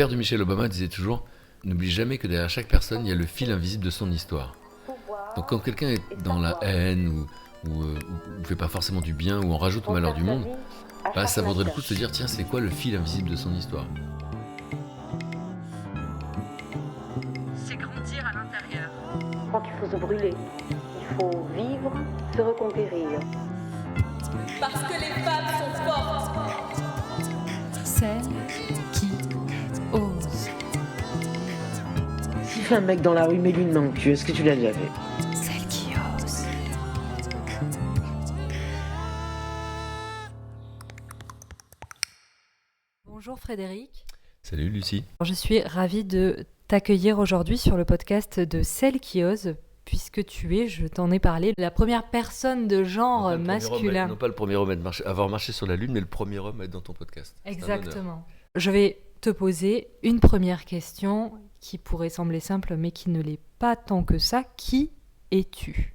père de Michelle Obama disait toujours « N'oublie jamais que derrière chaque personne, il y a le fil invisible de son histoire. » Donc quand quelqu'un est dans la haine ou fait pas forcément du bien ou en rajoute au malheur du monde, ça vaudrait le coup de se dire « Tiens, c'est quoi le fil invisible de son histoire ?» C'est grandir à l'intérieur. Je crois qu'il faut se brûler. Il faut vivre, se reconquérir. Parce que les femmes sont fortes. Celles qui osent. Si tu fais un mec dans la rue, mets-lui une main au cul, est-ce que tu l'as déjà fait? Celles qui osent. Bonjour Frédéric. Salut Lucie. Je suis ravie de t'accueillir aujourd'hui sur le podcast de Celles qui osent, puisque tu es, je t'en ai parlé, la première personne de genre masculin. Non pas le premier homme à avoir marché sur la Lune, mais le premier homme à être dans ton podcast. Exactement. Je vais te poser une première question qui pourrait sembler simple, mais qui ne l'est pas tant que ça. Qui es-tu ?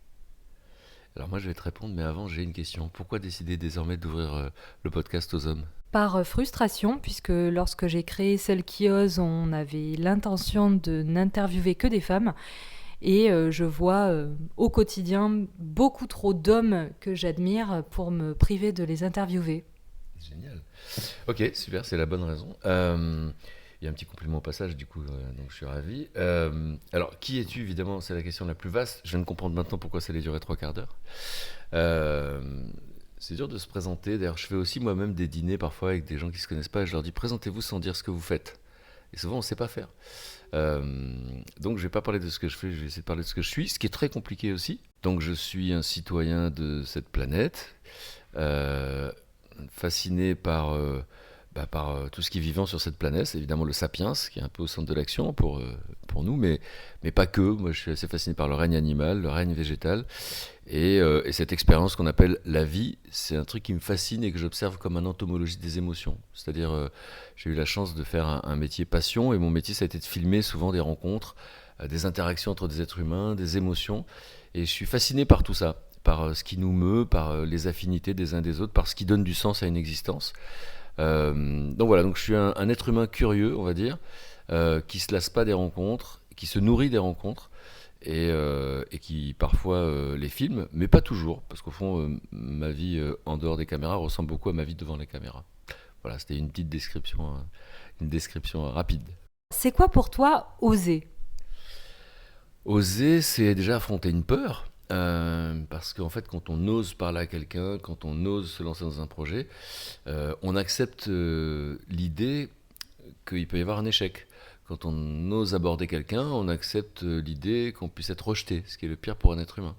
Alors moi je vais te répondre, mais avant j'ai une question. Pourquoi décider désormais d'ouvrir le podcast aux hommes ? Par frustration, puisque lorsque j'ai créé Celles qui osent, on avait l'intention de n'interviewer que des femmes. Et je vois au quotidien beaucoup trop d'hommes que j'admire pour me priver de les interviewer. Génial. Ok, super, c'est la bonne raison. Il y a un petit compliment au passage, du coup, donc je suis ravi. Alors, qui es-tu ? Évidemment, c'est la question la plus vaste. Je viens de comprendre maintenant pourquoi ça allait durer 3 quarts d'heure. C'est dur de se présenter. D'ailleurs, je fais aussi moi-même des dîners parfois avec des gens qui ne se connaissent pas. Et je leur dis, présentez-vous sans dire ce que vous faites. Et souvent, on ne sait pas faire. Donc, je ne vais pas parler de ce que je fais, je vais essayer de parler de ce que je suis, ce qui est très compliqué aussi. Donc, je suis un citoyen de cette planète, fasciné par tout ce qui est vivant sur cette planète. C'est évidemment le sapiens, qui est un peu au centre de l'action pour nous, mais pas que. Moi, je suis assez fasciné par le règne animal, le règne végétal. Et cette expérience qu'on appelle la vie, c'est un truc qui me fascine et que j'observe comme un entomologiste des émotions. C'est-à-dire, j'ai eu la chance de faire un métier passion, et mon métier, ça a été de filmer souvent des rencontres, des interactions entre des êtres humains, des émotions. Et je suis fasciné par tout ça, par ce qui nous meut, par les affinités des uns des autres, par ce qui donne du sens à une existence. Donc voilà, donc je suis un être humain curieux, on va dire, qui se lasse pas des rencontres, qui se nourrit des rencontres, et qui parfois les filme, mais pas toujours, parce qu'au fond, ma vie en dehors des caméras ressemble beaucoup à ma vie devant les caméras. Voilà, c'était une petite description, une description rapide. C'est quoi pour toi oser ? Oser, c'est déjà affronter une peur. Parce qu'en fait, quand on ose parler à quelqu'un, quand on ose se lancer dans un projet, on accepte l'idée qu'il peut y avoir un échec. Quand on ose aborder quelqu'un, on accepte l'idée qu'on puisse être rejeté, ce qui est le pire pour un être humain.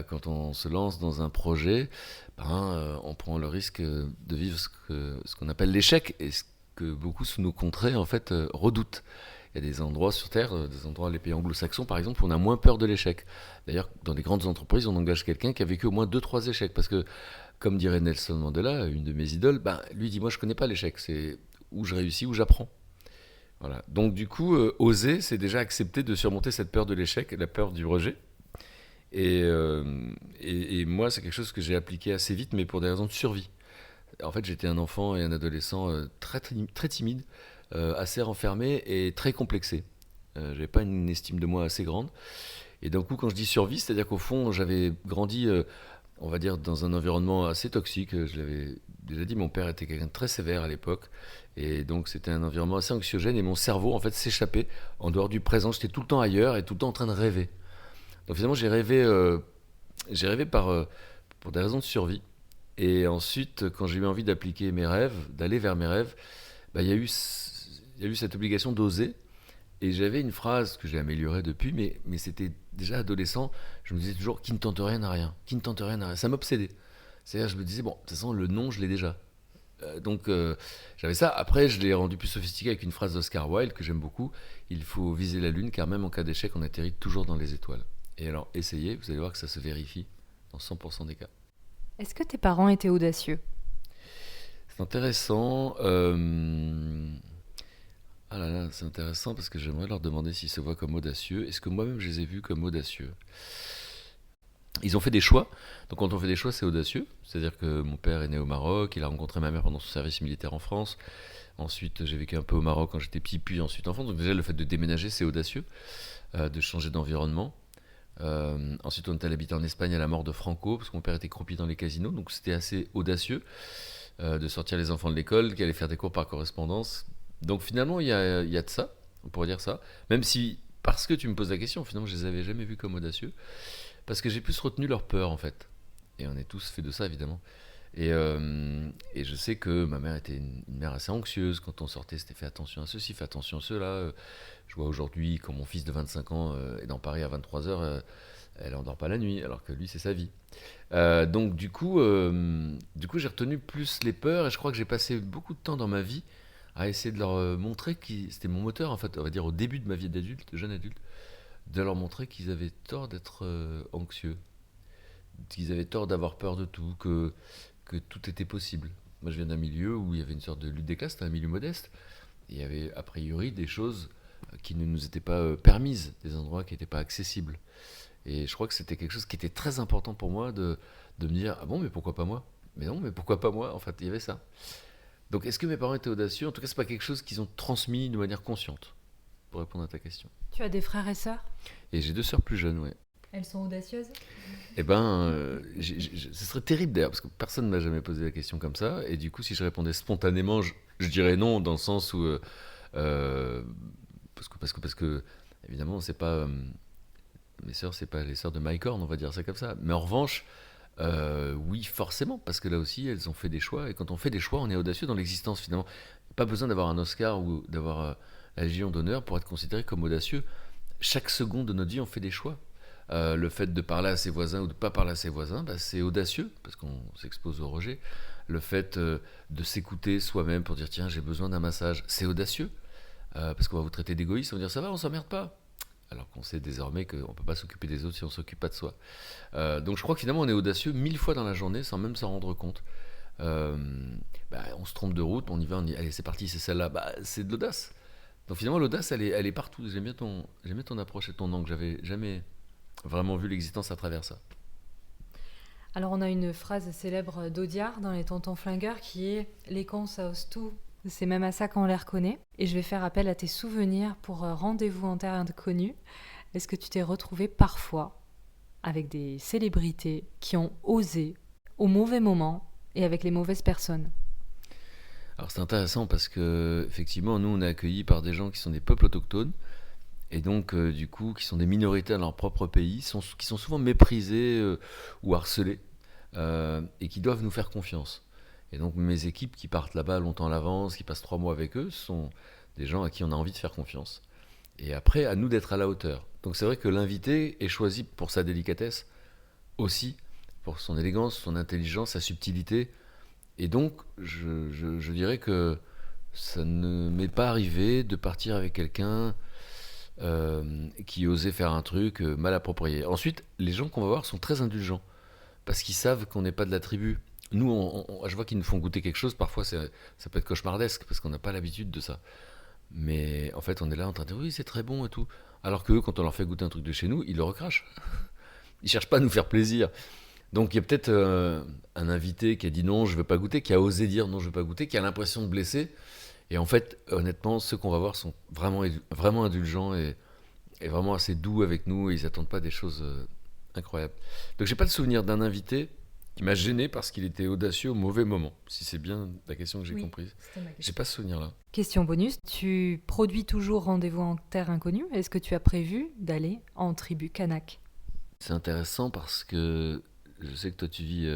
Quand on se lance dans un projet, on prend le risque de vivre ce qu'on appelle l'échec, et ce que beaucoup sous nos contrées en fait redoutent. Il y a des endroits sur Terre, des endroits, les pays anglo-saxons par exemple, où on a moins peur de l'échec. D'ailleurs, dans les grandes entreprises, on engage quelqu'un qui a vécu au moins 2-3 échecs. Parce que, comme dirait Nelson Mandela, une de mes idoles, lui dit, moi je ne connais pas l'échec, c'est où je réussis, où j'apprends. Voilà. Donc du coup, oser, c'est déjà accepter de surmonter cette peur de l'échec, la peur du rejet. Et moi, c'est quelque chose que j'ai appliqué assez vite, mais pour des raisons de survie. En fait, j'étais un enfant et un adolescent très timide, assez renfermé et très complexé. J'avais pas une estime de moi assez grande. Et d'un coup, quand je dis survie, c'est-à-dire qu'au fond, j'avais grandi, on va dire, dans un environnement assez toxique. Je l'avais déjà dit, mon père était quelqu'un de très sévère à l'époque. Et donc, c'était un environnement assez anxiogène. Et mon cerveau, en fait, s'échappait en dehors du présent. J'étais tout le temps ailleurs et tout le temps en train de rêver. Donc, finalement, j'ai rêvé pour des raisons de survie. Et ensuite, quand j'ai eu envie d'appliquer mes rêves, d'aller vers mes rêves, il y a eu cette obligation d'oser. Et j'avais une phrase que j'ai améliorée depuis, mais c'était déjà adolescent. Je me disais toujours, qui ne tente rien n'a rien. Qui ne tente rien n'a rien. Ça m'obsédait. C'est-à-dire, je me disais, bon, de toute façon, le non, je l'ai déjà. Donc, j'avais ça. Après, je l'ai rendu plus sophistiqué avec une phrase d'Oscar Wilde que j'aime beaucoup. Il faut viser la lune, car même en cas d'échec, on atterrit toujours dans les étoiles. Et alors, essayez, vous allez voir que ça se vérifie dans 100% des cas. Est-ce que tes parents étaient audacieux ? C'est intéressant. Ah là là, c'est intéressant parce que j'aimerais leur demander s'ils se voient comme audacieux. Est-ce que moi-même je les ai vus comme audacieux ? Ils ont fait des choix. Donc quand on fait des choix, c'est audacieux. C'est-à-dire que mon père est né au Maroc, il a rencontré ma mère pendant son service militaire en France. Ensuite, j'ai vécu un peu au Maroc quand j'étais petit, puis ensuite en France. Donc déjà, le fait de déménager, c'est audacieux, de changer d'environnement. Ensuite, on est allé habiter en Espagne à la mort de Franco, parce que mon père était croupier dans les casinos. Donc c'était assez audacieux de sortir les enfants de l'école, qui allaient faire des cours par correspondance. Donc finalement, il y a de ça, on pourrait dire ça. Même si, parce que tu me poses la question, finalement, je les avais jamais vus comme audacieux. Parce que j'ai plus retenu leur peur, en fait. Et on est tous fait de ça, évidemment. Et je sais que ma mère était une mère assez anxieuse. Quand on sortait, c'était fais attention à ceci, fais attention à cela. Je vois aujourd'hui, quand mon fils de 25 ans est dans Paris à 23h, elle n'endort pas la nuit, alors que lui, c'est sa vie. Donc, du coup, j'ai retenu plus les peurs. Et je crois que j'ai passé beaucoup de temps dans ma vie à essayer de leur montrer que c'était mon moteur, en fait, on va dire au début de ma vie d'adulte, de jeune adulte, de leur montrer qu'ils avaient tort d'être anxieux, qu'ils avaient tort d'avoir peur de tout, que tout était possible. Moi, je viens d'un milieu où il y avait une sorte de lutte des classes, c'était un milieu modeste. Et il y avait a priori des choses qui ne nous étaient pas permises, des endroits qui n'étaient pas accessibles. Et je crois que c'était quelque chose qui était très important pour moi de me dire ah bon, mais pourquoi pas moi? Mais non, mais pourquoi pas moi? En fait, il y avait ça. Donc, est-ce que mes parents étaient audacieux? En tout cas, c'est pas quelque chose qu'ils ont transmis de manière consciente, pour répondre à ta question. Tu as des frères et sœurs? Et j'ai 2 sœurs plus jeunes, ouais. Elles sont audacieuses? Eh ben, ce serait terrible d'ailleurs, parce que personne ne m'a jamais posé la question comme ça. Et du coup, si je répondais spontanément, je dirais non, dans le sens où. Parce que évidemment, c'est pas. Mes sœurs, c'est pas les sœurs de Mike Horn, on va dire ça comme ça. Mais en revanche, oui, forcément, parce que là aussi, elles ont fait des choix. Et quand on fait des choix, on est audacieux dans l'existence finalement. Pas besoin d'avoir un Oscar ou d'avoir la Légion d'honneur pour être considéré comme audacieux. Chaque seconde de notre vie, on fait des choix. Le fait de parler à ses voisins ou de ne pas parler à ses voisins, bah, c'est audacieux, parce qu'on s'expose au rejet. Le fait de s'écouter soi-même pour dire tiens, j'ai besoin d'un massage, c'est audacieux, parce qu'on va vous traiter d'égoïste, on va dire ça va, on s'emmerde pas. Alors qu'on sait désormais qu'on ne peut pas s'occuper des autres si on ne s'occupe pas de soi. Donc je crois que finalement on est audacieux 1000 fois dans la journée sans même s'en rendre compte. On se trompe de route, on y va, on dit allez c'est parti, c'est celle-là, c'est de l'audace. Donc finalement l'audace elle est partout. J'aime bien ton approche et ton angle, j'avais jamais vraiment vu l'existence à travers ça. Alors on a une phrase célèbre d'Audiard dans Les Tontons Flingueurs qui est « Les cons ça ose tout, c'est même à ça qu'on les reconnaît ». Et je vais faire appel à tes souvenirs pour Rendez-vous en terre inconnue. Est-ce que tu t'es retrouvé parfois avec des célébrités qui ont osé au mauvais moment et avec les mauvaises personnes? Alors c'est intéressant parce que effectivement nous on est accueillis par des gens qui sont des peuples autochtones et donc du coup qui sont des minorités dans leur propre pays, qui sont souvent méprisés ou harcelés et qui doivent nous faire confiance. Et donc mes équipes qui partent là-bas longtemps à l'avance, qui passent 3 mois avec eux, sont des gens à qui on a envie de faire confiance. Et après, à nous d'être à la hauteur. Donc c'est vrai que l'invité est choisi pour sa délicatesse, aussi pour son élégance, son intelligence, sa subtilité. Et donc je dirais que ça ne m'est pas arrivé de partir avec quelqu'un qui osait faire un truc mal approprié. Ensuite, les gens qu'on va voir sont très indulgents, parce qu'ils savent qu'on n'est pas de la tribu. Nous, je vois qu'ils nous font goûter quelque chose, parfois ça peut être cauchemardesque, parce qu'on n'a pas l'habitude de ça. Mais en fait, on est là en train de dire oui, c'est très bon et tout. Alors qu'eux, quand on leur fait goûter un truc de chez nous, ils le recrachent. Ils cherchent pas à nous faire plaisir. Donc il y a peut-être un invité qui a dit non, je veux pas goûter, qui a osé dire non, je veux pas goûter, qui a l'impression de blesser. Et en fait, honnêtement, ceux qu'on va voir sont vraiment, vraiment indulgents et vraiment assez doux avec nous, et ils n'attendent pas des choses incroyables. Donc j'ai pas le souvenir d'un invité qui m'a gêné parce qu'il était audacieux au mauvais moment, si c'est bien la question que j'ai comprise. J'ai pas ce souvenir-là. Question bonus, tu produis toujours Rendez-vous en terre inconnue. Est-ce que tu as prévu d'aller en tribu kanak? C'est intéressant parce que je sais que toi tu vis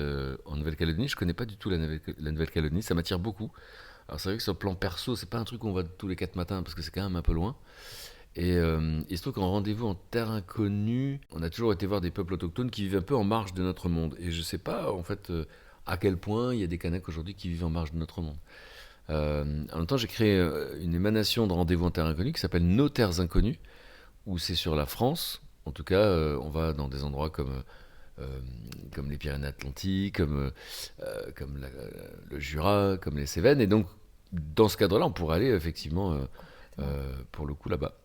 en Nouvelle-Calédonie, je connais pas du tout la Nouvelle-Calédonie, ça m'attire beaucoup. Alors c'est vrai que sur le plan perso, c'est pas un truc qu'on va tous les 4 matins parce que c'est quand même un peu loin. Et il se trouve qu'en Rendez-vous en terre inconnue, on a toujours été voir des peuples autochtones qui vivent un peu en marge de notre monde. Et je sais pas en fait à quel point il y a des Kanaks aujourd'hui qui vivent en marge de notre monde. En même temps, j'ai créé une émanation de Rendez-vous en terre inconnue qui s'appelle Nos Terres Inconnues, où c'est sur la France. En tout cas, on va dans des endroits comme les Pyrénées-Atlantiques, comme le Jura, comme les Cévennes. Et donc, dans ce cadre-là, on pourrait aller effectivement, pour le coup, là-bas.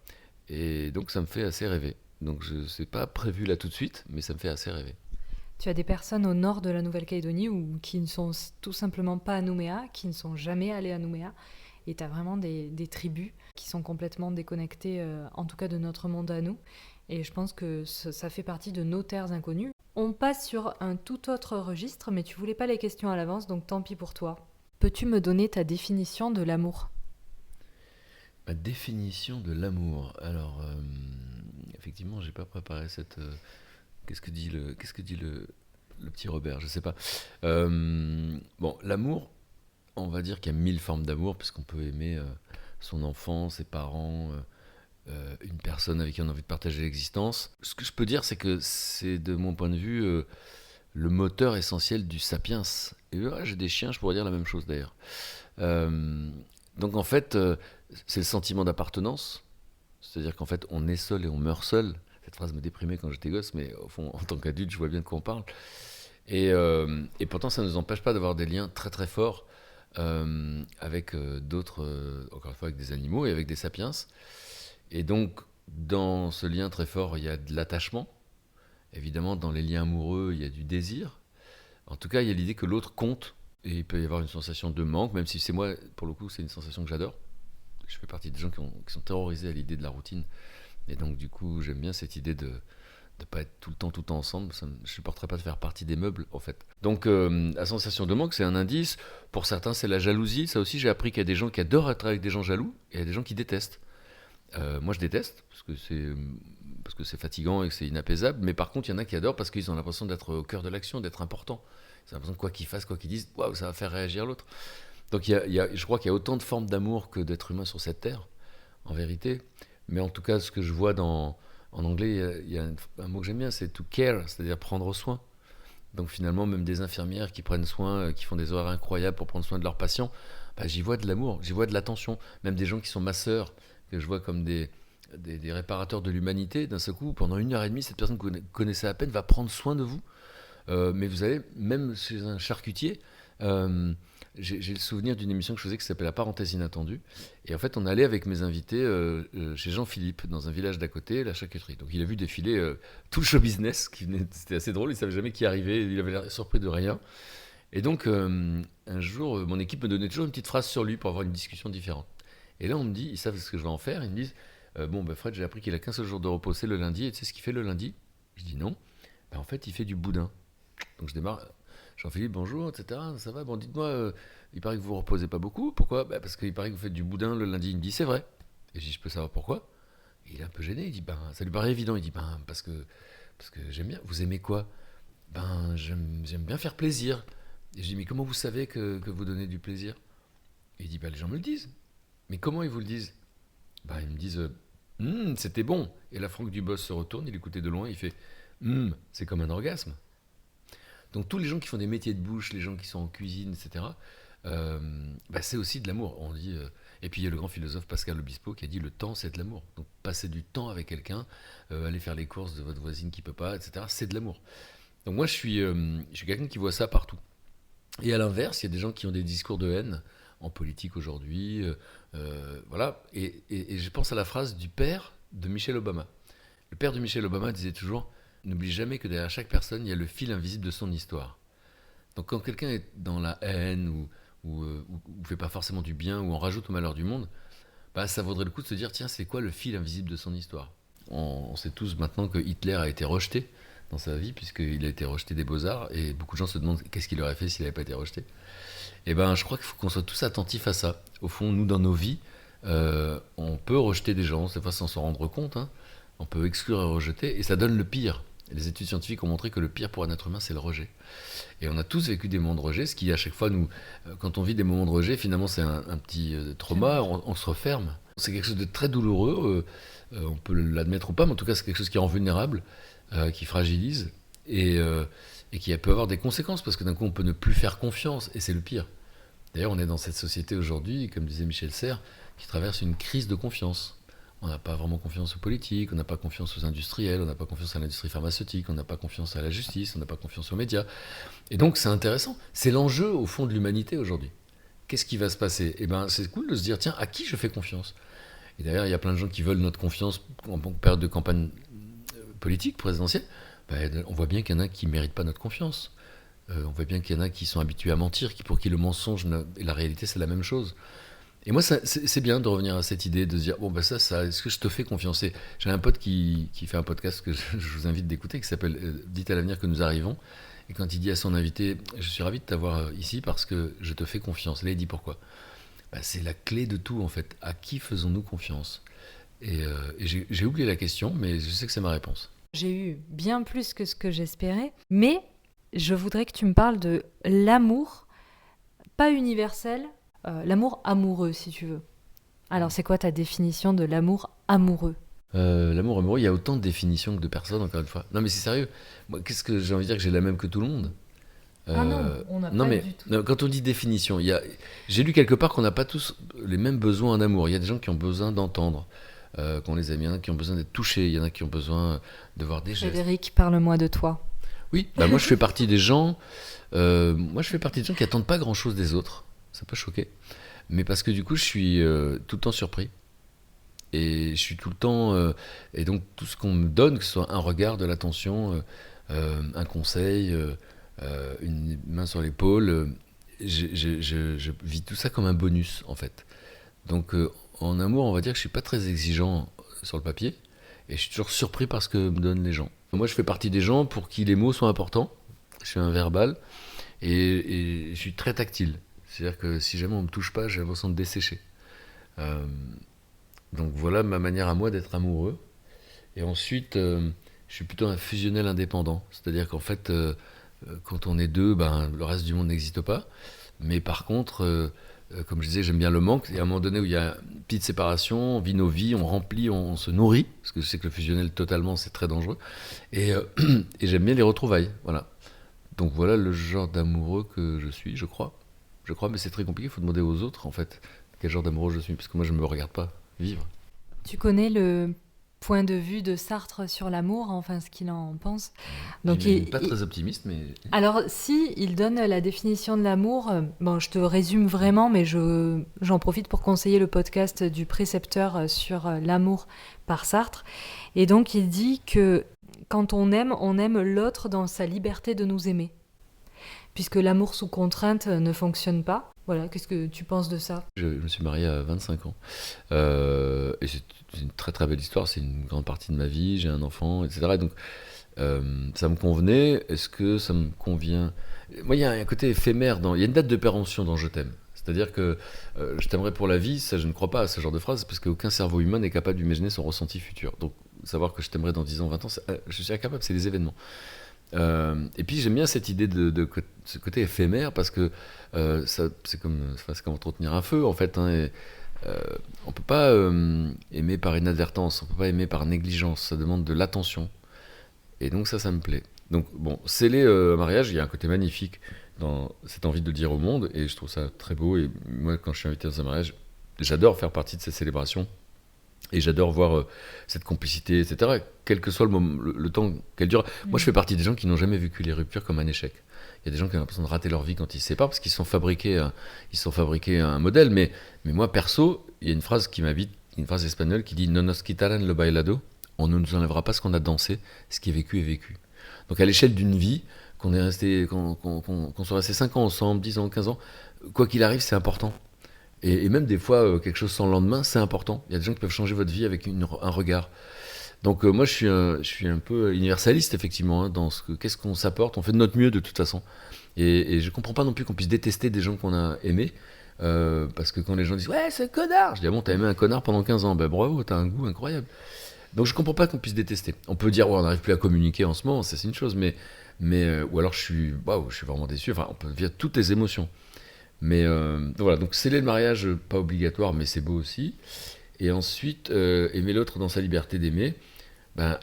Et donc, ça me fait assez rêver. Donc, je ne sais pas prévu là tout de suite, mais ça me fait assez rêver. Tu as des personnes au nord de la Nouvelle-Calédonie qui ne sont tout simplement pas à Nouméa, qui ne sont jamais allées à Nouméa. Et tu as vraiment des tribus qui sont complètement déconnectées, en tout cas de notre monde à nous. Et je pense que ça fait partie de nos terres inconnues. On passe sur un tout autre registre, mais tu voulais pas les questions à l'avance, donc tant pis pour toi. Peux-tu me donner ta définition de l'amour ? Ma définition de l'amour. Alors, effectivement, j'ai pas préparé cette. Qu'est-ce que dit le petit Robert ? Je sais pas. Bon, l'amour, on va dire qu'il y a 1000 formes d'amour, puisqu'on peut aimer son enfant, ses parents, une personne avec qui on a envie de partager l'existence. Ce que je peux dire, c'est que c'est, de mon point de vue, le moteur essentiel du sapiens. Et j'ai des chiens, je pourrais dire la même chose d'ailleurs. Donc en fait, c'est le sentiment d'appartenance. C'est-à-dire qu'en fait, on est seul et on meurt seul. Cette phrase me déprimait quand j'étais gosse, mais au fond, en tant qu'adulte, je vois bien de quoi on parle. Et pourtant, ça ne nous empêche pas d'avoir des liens très très forts avec d'autres, encore une fois, avec des animaux et avec des sapiens. Et donc, dans ce lien très fort, il y a de l'attachement. Évidemment, dans les liens amoureux, il y a du désir. En tout cas, il y a l'idée que l'autre compte. Et il peut y avoir une sensation de manque, même si c'est moi, pour le coup, c'est une sensation que j'adore. Je fais partie des gens qui sont terrorisés à l'idée de la routine. Et donc, du coup, j'aime bien cette idée de ne pas être tout le temps ensemble. Je ne supporterais pas de faire partie des meubles, en fait. Donc, la sensation de manque, c'est un indice. Pour certains, c'est la jalousie. Ça aussi, j'ai appris qu'il y a des gens qui adorent être avec des gens jaloux, et il y a des gens qui détestent. Moi, je déteste, parce que c'est fatigant et que c'est inapaisable. Mais par contre, il y en a qui adorent parce qu'ils ont l'impression d'être au cœur de l'action, d'être important. C'est l'impression que quoi qu'ils fassent, quoi qu'ils disent, waouh, ça va faire réagir l'autre. Donc je crois qu'il y a autant de formes d'amour que d'êtres humains sur cette terre, en vérité. Mais en tout cas, ce que je vois en anglais, il y a un mot que j'aime bien, c'est to care, c'est-à-dire prendre soin. Donc finalement, même des infirmières qui prennent soin, qui font des horaires incroyables pour prendre soin de leurs patients, j'y vois de l'amour, j'y vois de l'attention. Même des gens qui sont masseurs, que je vois comme des réparateurs de l'humanité, d'un seul coup, pendant 1h30, cette personne que vous connaissez à peine va prendre soin de vous. Mais vous allez, même chez un charcutier, j'ai le souvenir d'une émission que je faisais qui s'appelle La Parenthèse Inattendue. Et en fait, on allait avec mes invités chez Jean-Philippe, dans un village d'à côté, la charcuterie. Donc il a vu défiler tout le show business, c'était assez drôle, il ne savait jamais qui arrivait, il avait l'air surpris de rien. Et donc, un jour, mon équipe me donnait toujours une petite phrase sur lui pour avoir une discussion différente. Et là, on me dit, ils savent ce que je vais en faire, ils me disent, Fred, j'ai appris qu'il a qu'un seul jour de repos, c'est le lundi, et tu sais ce qu'il fait le lundi ? Je dis non. En fait, il fait du boudin. Donc je démarre, Jean-Philippe, bonjour, etc. Ça va ? Bon, dites-moi, il paraît que vous ne reposez pas beaucoup. Pourquoi ? Parce qu'il paraît que vous faites du boudin le lundi. Il me dit, c'est vrai. Et je dis, je peux savoir pourquoi ? Et il est un peu gêné. Il dit, ça lui paraît évident. Il dit, parce que j'aime bien. Vous aimez quoi ? J'aime bien faire plaisir. Et je dis, mais comment vous savez que vous donnez du plaisir ? Et il dit, les gens me le disent. Mais comment ils vous le disent ? Ils me disent, c'était bon. Et là, Franck Dubos se retourne, il écoutait de loin, il fait, c'est comme un orgasme. Donc tous les gens qui font des métiers de bouche, les gens qui sont en cuisine, etc., c'est aussi de l'amour. On dit, et puis il y a le grand philosophe Pascal Obispo qui a dit le temps c'est de l'amour. Donc passer du temps avec quelqu'un, aller faire les courses de votre voisine qui peut pas, etc., c'est de l'amour. Donc moi je suis quelqu'un qui voit ça partout. Et à l'inverse, il y a des gens qui ont des discours de haine en politique aujourd'hui, voilà. Et je pense à la phrase du père de Michelle Obama. Le père de Michelle Obama disait toujours: n'oublie jamais que derrière chaque personne, il y a le fil invisible de son histoire. Donc quand quelqu'un est dans la haine ou fait pas forcément du bien ou en rajoute au malheur du monde, ça vaudrait le coup de se dire, tiens, c'est quoi le fil invisible de son histoire ? On sait tous maintenant que Hitler a été rejeté dans sa vie, puisqu'il a été rejeté des Beaux-Arts, et beaucoup de gens se demandent qu'est-ce qu'il aurait fait s'il n'avait pas été rejeté. Et je crois qu'il faut qu'on soit tous attentifs à ça. Au fond, nous, dans nos vies, on peut rejeter des gens, des fois sans s'en rendre compte, hein. On peut exclure et rejeter, et ça donne le pire. Et les études scientifiques ont montré que le pire pour un être humain, c'est le rejet. Et on a tous vécu des moments de rejet, ce qui, à chaque fois, quand on vit des moments de rejet, finalement, c'est un petit trauma, on se referme. C'est quelque chose de très douloureux, on peut l'admettre ou pas, mais en tout cas, c'est quelque chose qui rend vulnérable, qui fragilise, et qui peut avoir des conséquences, parce que d'un coup, on peut ne plus faire confiance, et c'est le pire. D'ailleurs, on est dans cette société aujourd'hui, comme disait Michel Serres, qui traverse une crise de confiance. On n'a pas vraiment confiance aux politiques, on n'a pas confiance aux industriels, on n'a pas confiance à l'industrie pharmaceutique, on n'a pas confiance à la justice, on n'a pas confiance aux médias. Et donc c'est intéressant. C'est l'enjeu au fond de l'humanité aujourd'hui. Qu'est-ce qui va se passer ? C'est cool de se dire, tiens, à qui je fais confiance ? Et d'ailleurs, il y a plein de gens qui veulent notre confiance en période de campagne politique, présidentielle. On voit bien qu'il y en a qui ne méritent pas notre confiance. On voit bien qu'il y en a qui sont habitués à mentir, pour qui le mensonge et la réalité, c'est la même chose. Et moi, c'est bien de revenir à cette idée, de se dire, ça, est-ce que je te fais confiance? J'ai un pote qui fait un podcast que je vous invite d'écouter, qui s'appelle Dites à l'avenir que nous arrivons. Et quand il dit à son invité, je suis ravi de t'avoir ici parce que je te fais confiance. Là, il dit pourquoi? C'est la clé de tout, en fait. À qui faisons-nous confiance? Et j'ai oublié la question, mais je sais que c'est ma réponse. J'ai eu bien plus que ce que j'espérais, mais je voudrais que tu me parles de l'amour, pas universel, l'amour amoureux, si tu veux. Alors, c'est quoi ta définition de l'amour amoureux? L'amour amoureux, il y a autant de définitions que de personnes, encore une fois. Non, mais c'est sérieux. Moi, qu'est-ce que j'ai envie de dire, que j'ai la même que tout le monde? Ah non, on n'a pas du tout. Non, quand on dit définition, j'ai lu quelque part qu'on n'a pas tous les mêmes besoins en amour. Il y a des gens qui ont besoin d'entendre, qu'on les aime. Il y en a qui ont besoin d'être touchés. Il y en a qui ont besoin de voir des gestes. Frédéric, parle-moi de toi. Oui, moi je fais partie des gens. Qui attendent pas grand-chose des autres. Ça peut choquer, mais parce que du coup, je suis tout le temps surpris. Et je suis tout le temps... et donc, tout ce qu'on me donne, que ce soit un regard, de l'attention, un conseil, une main sur l'épaule, je vis tout ça comme un bonus, en fait. Donc, en amour, on va dire que je suis pas très exigeant sur le papier, et je suis toujours surpris par ce que me donnent les gens. Moi, je fais partie des gens pour qui les mots sont importants. Je suis un verbal, et je suis très tactile. C'est-à-dire que si jamais on me touche pas, j'ai l'impression de dessécher. Donc voilà ma manière à moi d'être amoureux. Et ensuite, je suis plutôt un fusionnel indépendant. C'est-à-dire qu'en fait, quand on est deux, le reste du monde n'existe pas. Mais par contre, comme je disais, j'aime bien le manque. Et à un moment donné où il y a une petite séparation, on vit nos vies, on remplit, on se nourrit. Parce que je sais que le fusionnel, totalement, c'est très dangereux. Et j'aime bien les retrouvailles. Voilà. Donc voilà le genre d'amoureux que je suis, je crois, mais c'est très compliqué, il faut demander aux autres, en fait, quel genre d'amoureux je suis, parce que moi, je ne me regarde pas vivre. Tu connais le point de vue de Sartre sur l'amour, enfin, ce qu'il en pense. Donc, il n'est pas très optimiste, mais... Alors, si, il donne la définition de l'amour, je te résume vraiment, mais j'en profite pour conseiller le podcast du précepteur sur l'amour par Sartre. Et donc, il dit que quand on aime l'autre dans sa liberté de nous aimer. Puisque l'amour sous contrainte ne fonctionne pas. Voilà, qu'est-ce que tu penses de ça? Je me suis marié à 25 ans. Et c'est une très très belle histoire, c'est une grande partie de ma vie, j'ai un enfant, etc. Et donc, ça me convenait. Est-ce que ça me convient? Moi, il y a un côté éphémère, il y a une date de péremption dans Je t'aime. C'est-à-dire que je t'aimerais pour la vie, ça je ne crois pas à ce genre de phrase, parce qu'aucun cerveau humain n'est capable d'imaginer son ressenti futur. Donc, savoir que je t'aimerais dans 10 ans, 20 ans, je suis incapable, c'est les événements. Et puis j'aime bien cette idée de ce côté éphémère, parce que c'est comme entretenir un feu, en fait. On peut pas aimer par inadvertance, on peut pas aimer par négligence, ça demande de l'attention. Et donc ça me plaît. Donc bon, sceller un mariage, il y a un côté magnifique dans cette envie de le dire au monde, et je trouve ça très beau. Et moi, quand je suis invité dans un mariage, j'adore faire partie de ces célébrations. Et j'adore voir cette complicité, etc., quel que soit le temps qu'elle dure. Moi, je fais partie des gens qui n'ont jamais vécu les ruptures comme un échec. Il y a des gens qui ont l'impression de rater leur vie quand ils se séparent, parce qu'ils se sont fabriqués un modèle. Mais moi, perso, il y a une phrase qui m'habite, une phrase espagnole qui dit « No nos quitarán lo bailado », on ne nous enlèvera pas ce qu'on a dansé, ce qui est vécu est vécu. Donc à l'échelle d'une vie, qu'on soit resté 5 ans ensemble, 10 ans, 15 ans, quoi qu'il arrive, c'est important. Et même des fois, quelque chose sans lendemain, c'est important. Il y a des gens qui peuvent changer votre vie avec un regard. Donc moi, je suis un peu universaliste, effectivement, dans qu'est-ce qu'on s'apporte. On fait de notre mieux, de toute façon. Et je comprends pas non plus qu'on puisse détester des gens qu'on a aimés. Parce que quand les gens disent « Ouais, c'est un connard !» Je dis « Ah bon, t'as aimé un connard pendant 15 ans. Ben bravo, t'as un goût incroyable. » Donc je comprends pas qu'on puisse détester. On peut dire « Ouais, on n'arrive plus à communiquer en ce moment. » C'est une chose. Mais ou alors je suis vraiment déçu. Enfin, on peut vivre toutes les émotions. Mais voilà, donc sceller le mariage, pas obligatoire, mais c'est beau aussi. Et ensuite, aimer l'autre dans sa liberté d'aimer,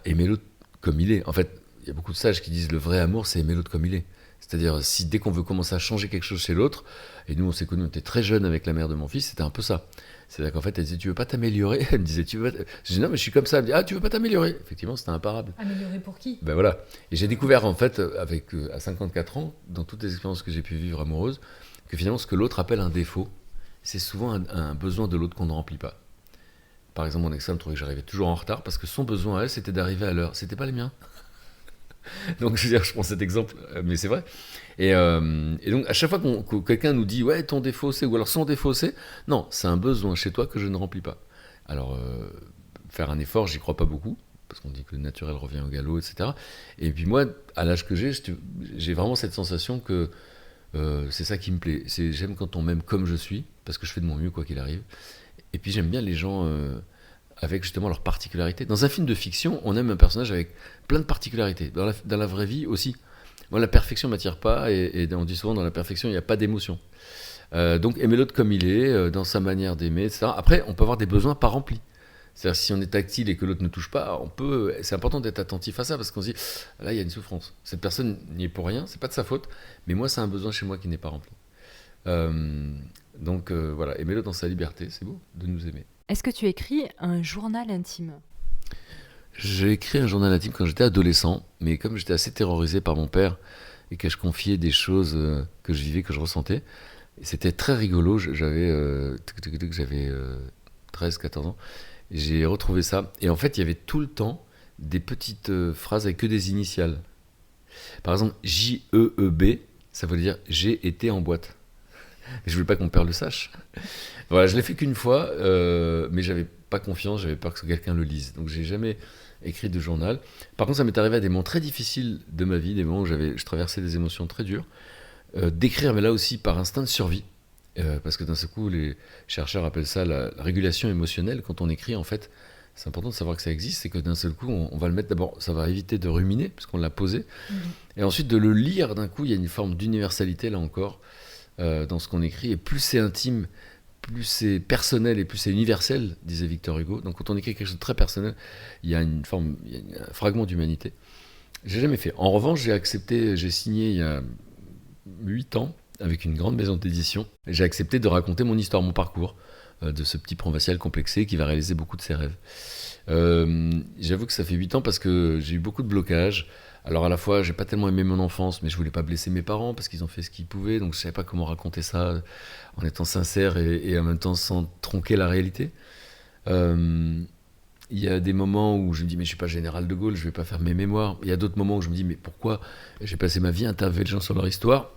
aimer l'autre comme il est. En fait, il y a beaucoup de sages qui disent le vrai amour, c'est aimer l'autre comme il est. C'est-à-dire, si dès qu'on veut commencer à changer quelque chose chez l'autre, et nous on s'est connus, on était très jeunes avec la mère de mon fils, c'était un peu ça. C'est-à-dire qu'en fait, elle disait, tu veux pas t'améliorer? Elle me disait, tu veux pas... Je dis, non, mais je suis comme ça. Elle me dit, ah, tu veux pas t'améliorer? Effectivement, c'était imparable. Améliorer pour qui? Voilà. Et j'ai découvert, en fait, à 54 ans, dans toutes les expériences que j'ai pu vivre amoureuses, que finalement, ce que l'autre appelle un défaut, c'est souvent un besoin de l'autre qu'on ne remplit pas. Par exemple, mon ex-femme trouvait que j'arrivais toujours en retard parce que son besoin à elle, c'était d'arriver à l'heure. C'était pas les miens. Donc, je veux dire, je prends cet exemple, mais c'est vrai. Et donc, à chaque fois que quelqu'un nous dit, ouais, ton défaut c'est, ou alors son défaut c'est, non, c'est un besoin chez toi que je ne remplis pas. Alors, faire un effort, j'y crois pas beaucoup, parce qu'on dit que le naturel revient au galop, etc. Et puis moi, à l'âge que j'ai vraiment cette sensation que c'est ça qui me plaît. J'aime quand on m'aime comme je suis, parce que je fais de mon mieux quoi qu'il arrive. Et puis j'aime bien les gens avec justement leurs particularités. Dans un film de fiction, on aime un personnage avec plein de particularités. Dans la vraie vie aussi. Moi, la perfection m'attire pas, et on dit souvent dans la perfection, il n'y a pas d'émotion. Donc aimer l'autre comme il est, dans sa manière d'aimer, etc. Après, on peut avoir des besoins pas remplis. C'est-à-dire si on est tactile et que l'autre ne touche pas, c'est important d'être attentif à ça, parce qu'on se dit, là il y a une souffrance. Cette personne n'y est pour rien, c'est pas de sa faute, mais moi c'est un besoin chez moi qui n'est pas rempli. Donc voilà, aimer l'autre dans sa liberté, c'est beau de nous aimer. Est-ce que tu écris un journal intime ? J'ai écrit un journal intime quand j'étais adolescent, mais comme j'étais assez terrorisé par mon père et que je confiais des choses que je vivais, que je ressentais, c'était très rigolo. J'avais 13-14 ans. J'ai retrouvé ça. Et en fait, il y avait tout le temps des petites phrases avec que des initiales. Par exemple, J-E-E-B, ça veut dire j'ai été en boîte. Je voulais pas que mon père le sache. Voilà, je l'ai fait qu'une fois, mais j'avais pas confiance, j'avais peur que quelqu'un le lise. Donc j'ai jamais écrit de journal. Par contre, ça m'est arrivé à des moments très difficiles de ma vie, des moments où je traversais des émotions très dures, d'écrire, mais là aussi par instinct de survie. Parce que d'un seul coup, les chercheurs appellent ça la régulation émotionnelle. Quand on écrit, en fait, c'est important de savoir que ça existe, c'est que d'un seul coup, on va le mettre d'abord, ça va éviter de ruminer, puisqu'on l'a posé, et ensuite de le lire d'un coup, il y a une forme d'universalité, là encore, dans ce qu'on écrit, et plus c'est intime, plus c'est personnel et plus c'est universel, disait Victor Hugo. Donc quand on écrit quelque chose de très personnel, il y a un fragment d'humanité. J'ai jamais fait. En revanche, j'ai signé il y a 8 ans, avec une grande maison d'édition. J'ai accepté de raconter mon histoire, mon parcours, de ce petit provincial complexé qui va réaliser beaucoup de ses rêves. J'avoue que ça fait 8 ans parce que j'ai eu beaucoup de blocages. Alors à la fois, j'ai pas tellement aimé mon enfance, mais je voulais pas blesser mes parents parce qu'ils ont fait ce qu'ils pouvaient, donc je savais pas comment raconter ça en étant sincère et en même temps sans tronquer la réalité. Il y a des moments où je me dis mais je suis pas général de Gaulle, je vais pas faire mes mémoires. Il y a d'autres moments où je me dis mais pourquoi j'ai passé ma vie à interviewer les gens sur leur histoire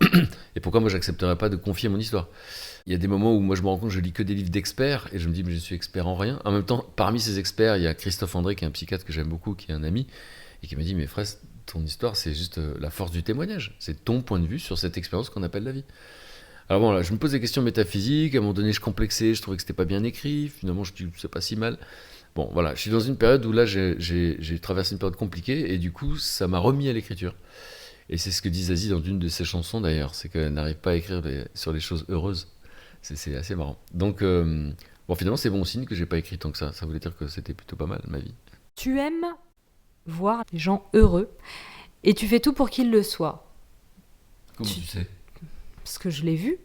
et pourquoi moi j'accepterais pas de confier mon histoire. Il y a des moments où moi je me rends compte que je lis que des livres d'experts et je me dis mais je suis expert en rien. En même temps, parmi ces experts, il y a Christophe André qui est un psychiatre que j'aime beaucoup, qui est un ami et qui m'a dit mais frère, ton histoire c'est juste la force du témoignage, c'est ton point de vue sur cette expérience qu'on appelle la vie. Alors bon là, je me pose des questions métaphysiques, à un moment donné je complexais, je trouvais que c'était pas bien écrit, finalement je dis c'est pas si mal. Bon, voilà, je suis dans une période où là, j'ai traversé une période compliquée et du coup, ça m'a remis à l'écriture. Et c'est ce que dit Zazie dans une de ses chansons d'ailleurs, c'est qu'elle n'arrive pas à écrire sur les choses heureuses. C'est assez marrant. Donc, bon, finalement, c'est bon signe que j'ai pas écrit tant que ça. Ça voulait dire que c'était plutôt pas mal, ma vie. Tu aimes voir les gens heureux et tu fais tout pour qu'ils le soient. Comment tu sais ? Parce que je l'ai vu.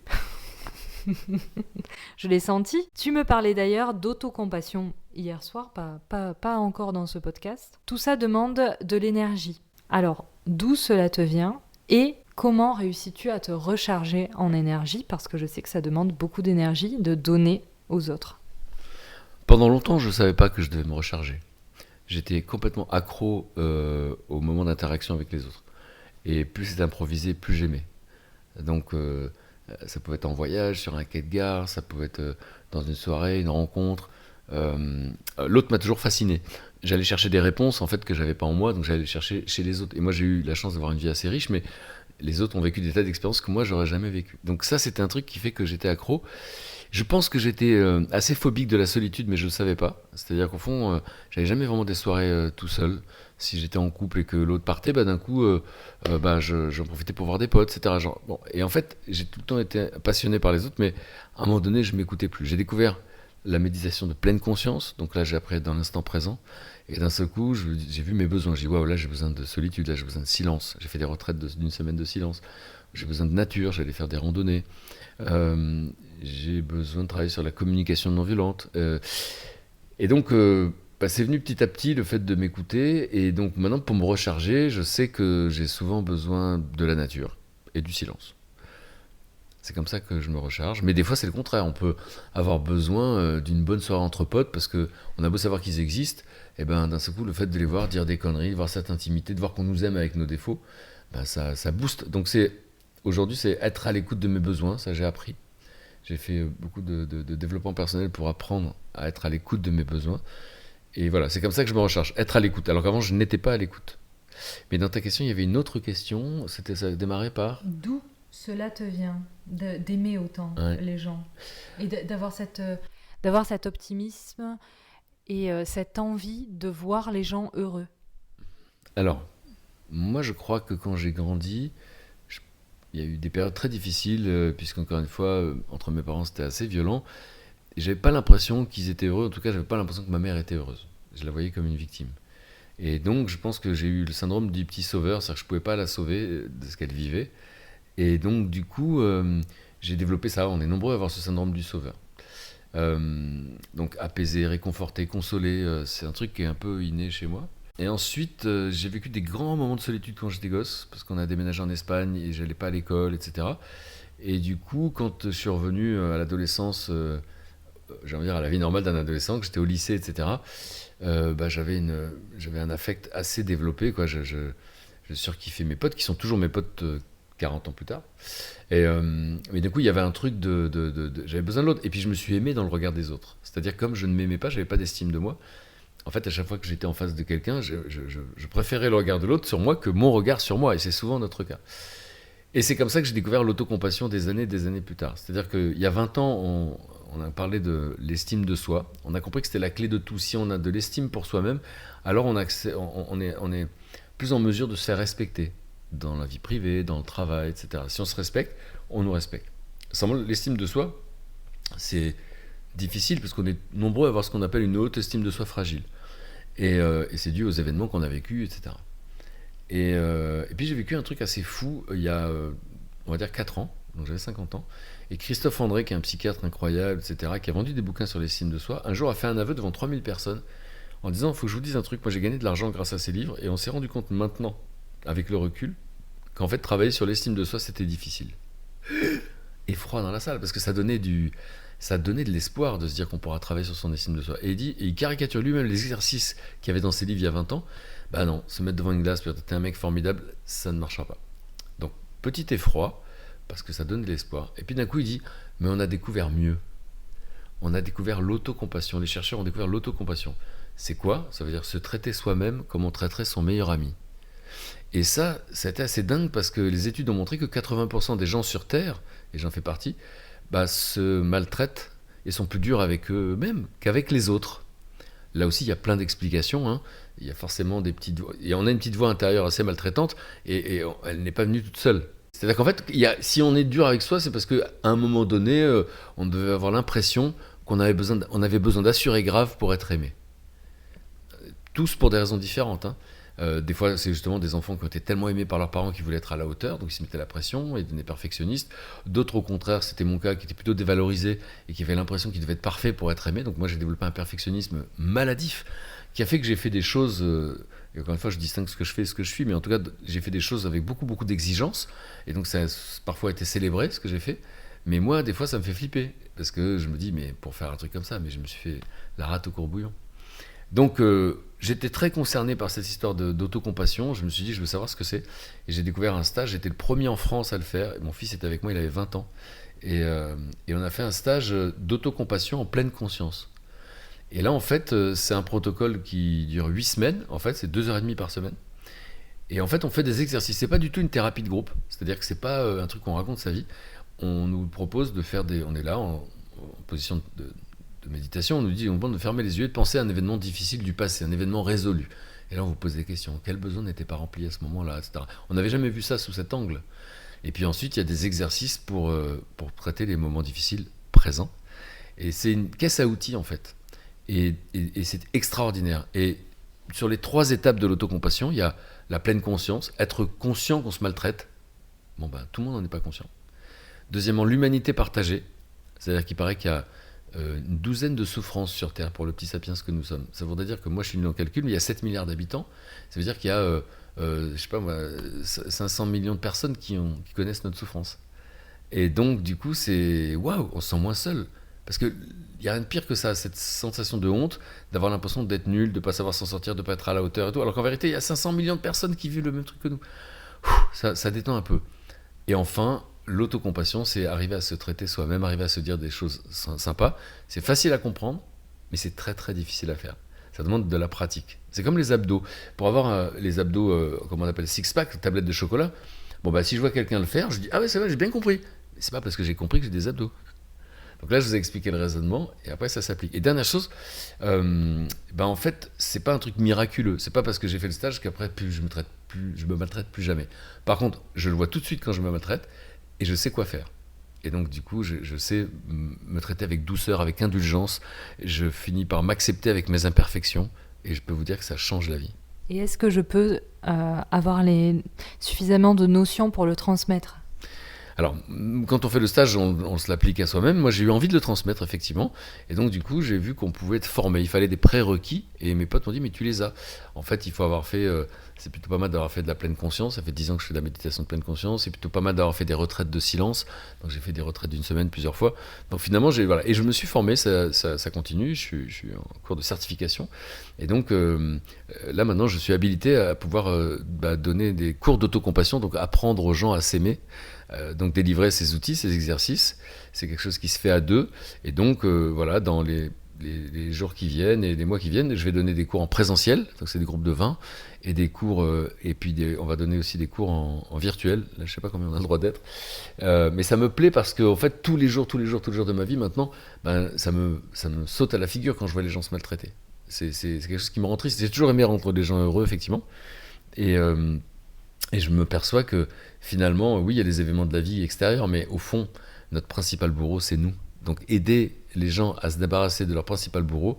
Je l'ai senti. Tu me parlais d'ailleurs d'autocompassion hier soir, pas encore dans ce podcast. Tout ça demande de l'énergie. Alors, d'où cela te vient et comment réussis-tu à te recharger en énergie ? Parce que je sais que ça demande beaucoup d'énergie de donner aux autres. Pendant longtemps, je ne savais pas que je devais me recharger. J'étais complètement accro au moment d'interaction avec les autres. Et plus c'était improvisé, plus j'aimais. Donc, ça pouvait être en voyage, sur un quai de gare, ça pouvait être dans une soirée, une rencontre. L'autre m'a toujours fasciné. J'allais chercher des réponses en fait que j'avais pas en moi, donc j'allais les chercher chez les autres. Et moi j'ai eu la chance d'avoir une vie assez riche, mais les autres ont vécu des tas d'expériences que moi j'aurais jamais vécues. Donc ça c'était un truc qui fait que j'étais accro. Je pense que j'étais assez phobique de la solitude, mais je le savais pas. C'est-à-dire qu'au fond, j'avais jamais vraiment des soirées tout seul. Si j'étais en couple et que l'autre partait, d'un coup, j'en profitais pour voir des potes, etc. Bon. Et en fait, j'ai tout le temps été passionné par les autres, mais à un moment donné, je m'écoutais plus. J'ai découvert la méditation de pleine conscience, donc là, j'ai appris à être dans l'instant présent. Et d'un seul coup, j'ai vu mes besoins. J'ai dit, waouh, là, j'ai besoin de solitude, là, j'ai besoin de silence. J'ai fait des retraites d'une semaine de silence. J'ai besoin de nature, j'allais faire des randonnées. J'ai besoin de travailler sur la communication non violente. Et donc, c'est venu petit à petit le fait de m'écouter. Et donc maintenant, pour me recharger, je sais que j'ai souvent besoin de la nature et du silence. C'est comme ça que je me recharge. Mais des fois, c'est le contraire. On peut avoir besoin d'une bonne soirée entre potes parce qu'on a beau savoir qu'ils existent, et ben d'un seul coup, le fait de les voir dire des conneries, de voir cette intimité, de voir qu'on nous aime avec nos défauts, ben ça booste. Donc aujourd'hui, c'est être à l'écoute de mes besoins. Ça, j'ai appris. J'ai fait beaucoup de développement personnel pour apprendre à être à l'écoute de mes besoins. Et voilà, c'est comme ça que je me recharge. Être à l'écoute. Alors qu'avant, je n'étais pas à l'écoute. Mais dans ta question, il y avait une autre question. Ça démarrait par... D'où cela te vient d'aimer autant les gens et d'avoir cet optimisme et cette envie de voir les gens heureux. Alors, moi je crois que quand j'ai grandi, il y a eu des périodes très difficiles, puisqu'encore une fois, entre mes parents c'était assez violent, et j'avais pas l'impression qu'ils étaient heureux, en tout cas j'avais pas l'impression que ma mère était heureuse. Je la voyais comme une victime. Et donc je pense que j'ai eu le syndrome du petit sauveur, c'est-à-dire que je pouvais pas la sauver de ce qu'elle vivait. Et donc, du coup, j'ai développé ça. On est nombreux à avoir ce syndrome du sauveur. Donc, apaiser, réconforter, consoler, c'est un truc qui est un peu inné chez moi. Et ensuite, j'ai vécu des grands moments de solitude quand j'étais gosse, parce qu'on a déménagé en Espagne et j'allais pas à l'école, etc. Et du coup, quand je suis revenu à l'adolescence, j'ai envie de dire à la vie normale d'un adolescent, que j'étais au lycée, etc., j'avais un affect assez développé, quoi. Je surkiffais mes potes, qui sont toujours mes potes 40 ans plus tard. Mais du coup, il y avait un truc j'avais besoin de l'autre. Et puis, je me suis aimé dans le regard des autres. C'est-à-dire, comme je ne m'aimais pas, j'avais pas d'estime de moi. En fait, à chaque fois que j'étais en face de quelqu'un, je préférais le regard de l'autre sur moi que mon regard sur moi. Et c'est souvent notre cas. Et c'est comme ça que j'ai découvert l'autocompassion des années plus tard. C'est-à-dire qu'il y a 20 ans, on a parlé de l'estime de soi. On a compris que c'était la clé de tout. Si on a de l'estime pour soi-même, alors on est plus en mesure de se faire respecter dans la vie privée, dans le travail, etc. Si on se respecte, on nous respecte. Sans l'estime de soi, c'est difficile parce qu'on est nombreux à avoir ce qu'on appelle une haute estime de soi fragile. Et c'est dû aux événements qu'on a vécus, etc. Et puis j'ai vécu un truc assez fou il y a, on va dire, 4 ans, donc j'avais 50 ans, et Christophe André, qui est un psychiatre incroyable, etc., qui a vendu des bouquins sur l'estime de soi, un jour a fait un aveu devant 3000 personnes en disant « il faut que je vous dise un truc, moi j'ai gagné de l'argent grâce à ces livres, et on s'est rendu compte maintenant, avec le recul, qu'en fait travailler sur l'estime de soi c'était difficile. » Et froid dans la salle, parce que ça donnait de l'espoir de se dire qu'on pourra travailler sur son estime de soi. Et il caricature lui-même les exercices qu'il y avait dans ses livres il y a 20 ans. Bah non, se mettre devant une glace, peut-être t'es un mec formidable, ça ne marchera pas. Donc petit effroi, parce que ça donne de l'espoir. Et puis d'un coup il dit, mais on a découvert mieux. On a découvert l'autocompassion. Les chercheurs ont découvert l'autocompassion. C'est quoi ? Ça veut dire se traiter soi-même comme on traiterait son meilleur ami. Et ça a été assez dingue parce que les études ont montré que 80% des gens sur Terre, et j'en fais partie, se maltraitent et sont plus durs avec eux-mêmes qu'avec les autres. Là aussi, il y a plein d'explications. Hein. Il y a forcément des petites voix. Et on a une petite voix intérieure assez maltraitante et elle n'est pas venue toute seule. C'est-à-dire qu'en fait, si on est dur avec soi, c'est parce qu'à un moment donné, on devait avoir l'impression qu'on avait besoin d'assurer grave pour être aimé. Tous pour des raisons différentes. Hein. Des fois, c'est justement des enfants qui ont été tellement aimés par leurs parents qu'ils voulaient être à la hauteur, donc ils se mettaient la pression et devenaient perfectionnistes. D'autres, au contraire, c'était mon cas, qui était plutôt dévalorisé et qui avait l'impression qu'il devait être parfait pour être aimé. Donc moi, j'ai développé un perfectionnisme maladif qui a fait que j'ai fait des choses... et encore une fois, je distingue ce que je fais et ce que je suis, mais en tout cas, j'ai fait des choses avec beaucoup, beaucoup d'exigences. Et donc, ça a parfois été célébré, ce que j'ai fait. Mais moi, des fois, ça me fait flipper. Parce que je me dis, mais pour faire un truc comme ça, mais je me suis fait la rate au courbouillon. Donc, j'étais très concerné par cette histoire d'autocompassion. Je me suis dit, je veux savoir ce que c'est. Et j'ai découvert un stage. J'étais le premier en France à le faire. Et mon fils était avec moi, il avait 20 ans. Et on a fait un stage d'autocompassion en pleine conscience. Et là, en fait, c'est un protocole qui dure 8 semaines. En fait, c'est 2h30 par semaine. Et en fait, on fait des exercices. C'est pas du tout une thérapie de groupe. C'est-à-dire que c'est pas un truc qu'on raconte sa vie. On nous propose de faire on est là en position de méditation. On nous dit, on demande de fermer les yeux et de penser à un événement difficile du passé, un événement résolu. Et là, on vous pose des questions. Quel besoin n'était pas rempli à ce moment-là, etc. On n'avait jamais vu ça sous cet angle. Et puis ensuite, il y a des exercices pour traiter les moments difficiles présents. Et c'est une caisse à outils, en fait. Et c'est extraordinaire. Et sur les 3 étapes de l'autocompassion, il y a la pleine conscience, être conscient qu'on se maltraite. Bon, tout le monde n'en est pas conscient. Deuxièmement, l'humanité partagée. C'est-à-dire qu'il paraît qu'il y a une douzaine de souffrances sur Terre pour le petit sapiens que nous sommes. Ça voudrait dire que moi, je suis nul en calcul, mais il y a 7 milliards d'habitants. Ça veut dire qu'il y a, 500 millions de personnes qui connaissent notre souffrance. Et donc, du coup, c'est waouh, on se sent moins seul. Parce qu'il n'y a rien de pire que ça, cette sensation de honte, d'avoir l'impression d'être nul, de ne pas savoir s'en sortir, de ne pas être à la hauteur et tout. Alors qu'en vérité, il y a 500 millions de personnes qui vivent le même truc que nous. Ça détend un peu. Et enfin, l'autocompassion, c'est arriver à se traiter soi-même, arriver à se dire des choses sympas. C'est facile à comprendre, mais c'est très très difficile à faire. Ça demande de la pratique. C'est comme les abdos. Pour avoir les abdos, comment on appelle, six-pack, tablette de chocolat, bon bah si je vois quelqu'un le faire, je dis « Ah ouais, c'est vrai, j'ai bien compris ». Mais c'est pas parce que j'ai compris que j'ai des abdos. Donc là, je vous ai expliqué le raisonnement, et après, ça s'applique. Et dernière chose, en fait, c'est pas un truc miraculeux. C'est pas parce que j'ai fait le stage qu'après, je me maltraite plus jamais. Par contre, je le vois tout de suite quand je me maltraite, et je sais quoi faire. Et donc, du coup, je sais me traiter avec douceur, avec indulgence. Je finis par m'accepter avec mes imperfections, et je peux vous dire que ça change la vie. Et est-ce que je peux avoir suffisamment de notions pour le transmettre ? Alors, quand on fait le stage, on se l'applique à soi-même. Moi, j'ai eu envie de le transmettre, effectivement. Et donc, du coup, j'ai vu qu'on pouvait être formé. Il fallait des prérequis. Et mes potes m'ont dit, mais tu les as. En fait, il faut avoir fait... c'est plutôt pas mal d'avoir fait de la pleine conscience. Ça fait 10 ans que je fais de la méditation de pleine conscience. C'est plutôt pas mal d'avoir fait des retraites de silence. Donc, j'ai fait des retraites d'une semaine plusieurs fois. Donc, finalement, voilà. Et je me suis formé. Ça continue. Je suis en cours de certification. Et donc, là, maintenant, je suis habilité à pouvoir donner des cours d'autocompassion. Donc, apprendre aux gens à s'aimer. Donc délivrer ces outils, ces exercices, c'est quelque chose qui se fait à deux. Et donc voilà, dans les jours qui viennent et les mois qui viennent, je vais donner des cours en présentiel, donc c'est des groupes de 20, et des cours, et puis on va donner aussi des cours en virtuel. Là, je ne sais pas combien on a le droit d'être. Mais ça me plaît parce que en fait, tous les jours de ma vie maintenant, ça me saute à la figure quand je vois les gens se maltraiter. C'est quelque chose qui me rend triste. J'ai toujours aimé rendre les gens heureux, effectivement. Et je me perçois que finalement, oui, il y a les événements de la vie extérieure, mais au fond, notre principal bourreau, c'est nous. Donc aider les gens à se débarrasser de leur principal bourreau,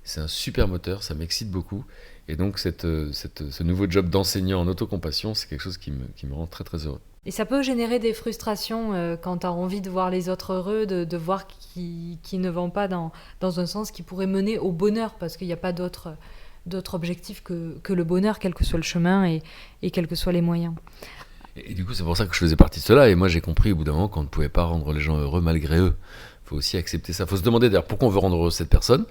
c'est un super moteur, ça m'excite beaucoup. Et donc ce nouveau job d'enseignant en autocompassion, c'est quelque chose qui me rend très très heureux. Et ça peut générer des frustrations quand tu as envie de voir les autres heureux, de voir qu'ils ne vont pas dans un sens qui pourrait mener au bonheur, parce qu'il n'y a pas d'autre objectif que le bonheur, quel que soit le chemin et quels que soient les moyens. Et du coup, c'est pour ça que je faisais partie de cela. Et moi, j'ai compris au bout d'un moment qu'on ne pouvait pas rendre les gens heureux malgré eux. Il faut aussi accepter ça. Il faut se demander d'ailleurs pourquoi on veut rendre heureux cette personne.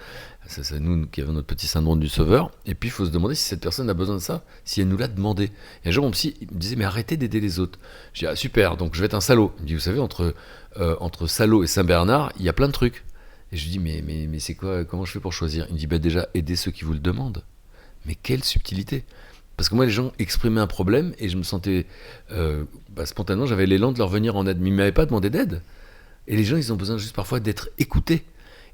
C'est nous qui avons notre petit syndrome du sauveur. Et puis, il faut se demander si cette personne a besoin de ça, si elle nous l'a demandé. Et un jour, mon psy il me disait, mais arrêtez d'aider les autres. Je dis, ah super, donc je vais être un salaud. Il me dit, vous savez, entre salaud et Saint-Bernard, il y a plein de trucs. Et je lui dis, mais c'est quoi, comment je fais pour choisir ? Il me dit, déjà, aidez ceux qui vous le demandent. Mais quelle subtilité ! Parce que moi, les gens exprimaient un problème et je me sentais spontanément, j'avais l'élan de leur venir en aide. Mais ils ne m'avaient pas demandé d'aide. Et les gens, ils ont besoin juste parfois d'être écoutés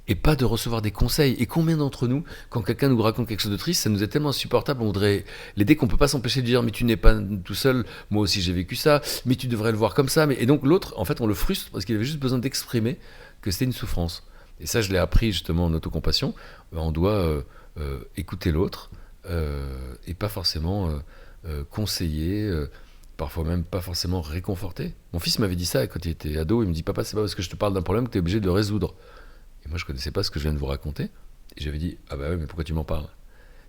et pas de recevoir des conseils. Et combien d'entre nous, quand quelqu'un nous raconte quelque chose de triste, ça nous est tellement insupportable, on voudrait l'aider qu'on ne peut pas s'empêcher de dire « mais tu n'es pas tout seul, moi aussi j'ai vécu ça, mais tu devrais le voir comme ça ». Et donc l'autre, en fait, on le frustre parce qu'il avait juste besoin d'exprimer que c'était une souffrance. Et ça, je l'ai appris justement en autocompassion. On doit écouter l'autre. Et pas forcément conseiller, parfois même pas forcément réconforter. Mon fils m'avait dit ça quand il était ado, il me dit « Papa, c'est pas parce que je te parle d'un problème que tu es obligé de le résoudre ». Et moi je connaissais pas ce que je viens de vous raconter, et j'avais dit « Ah bah ouais, mais pourquoi tu m'en parles ?»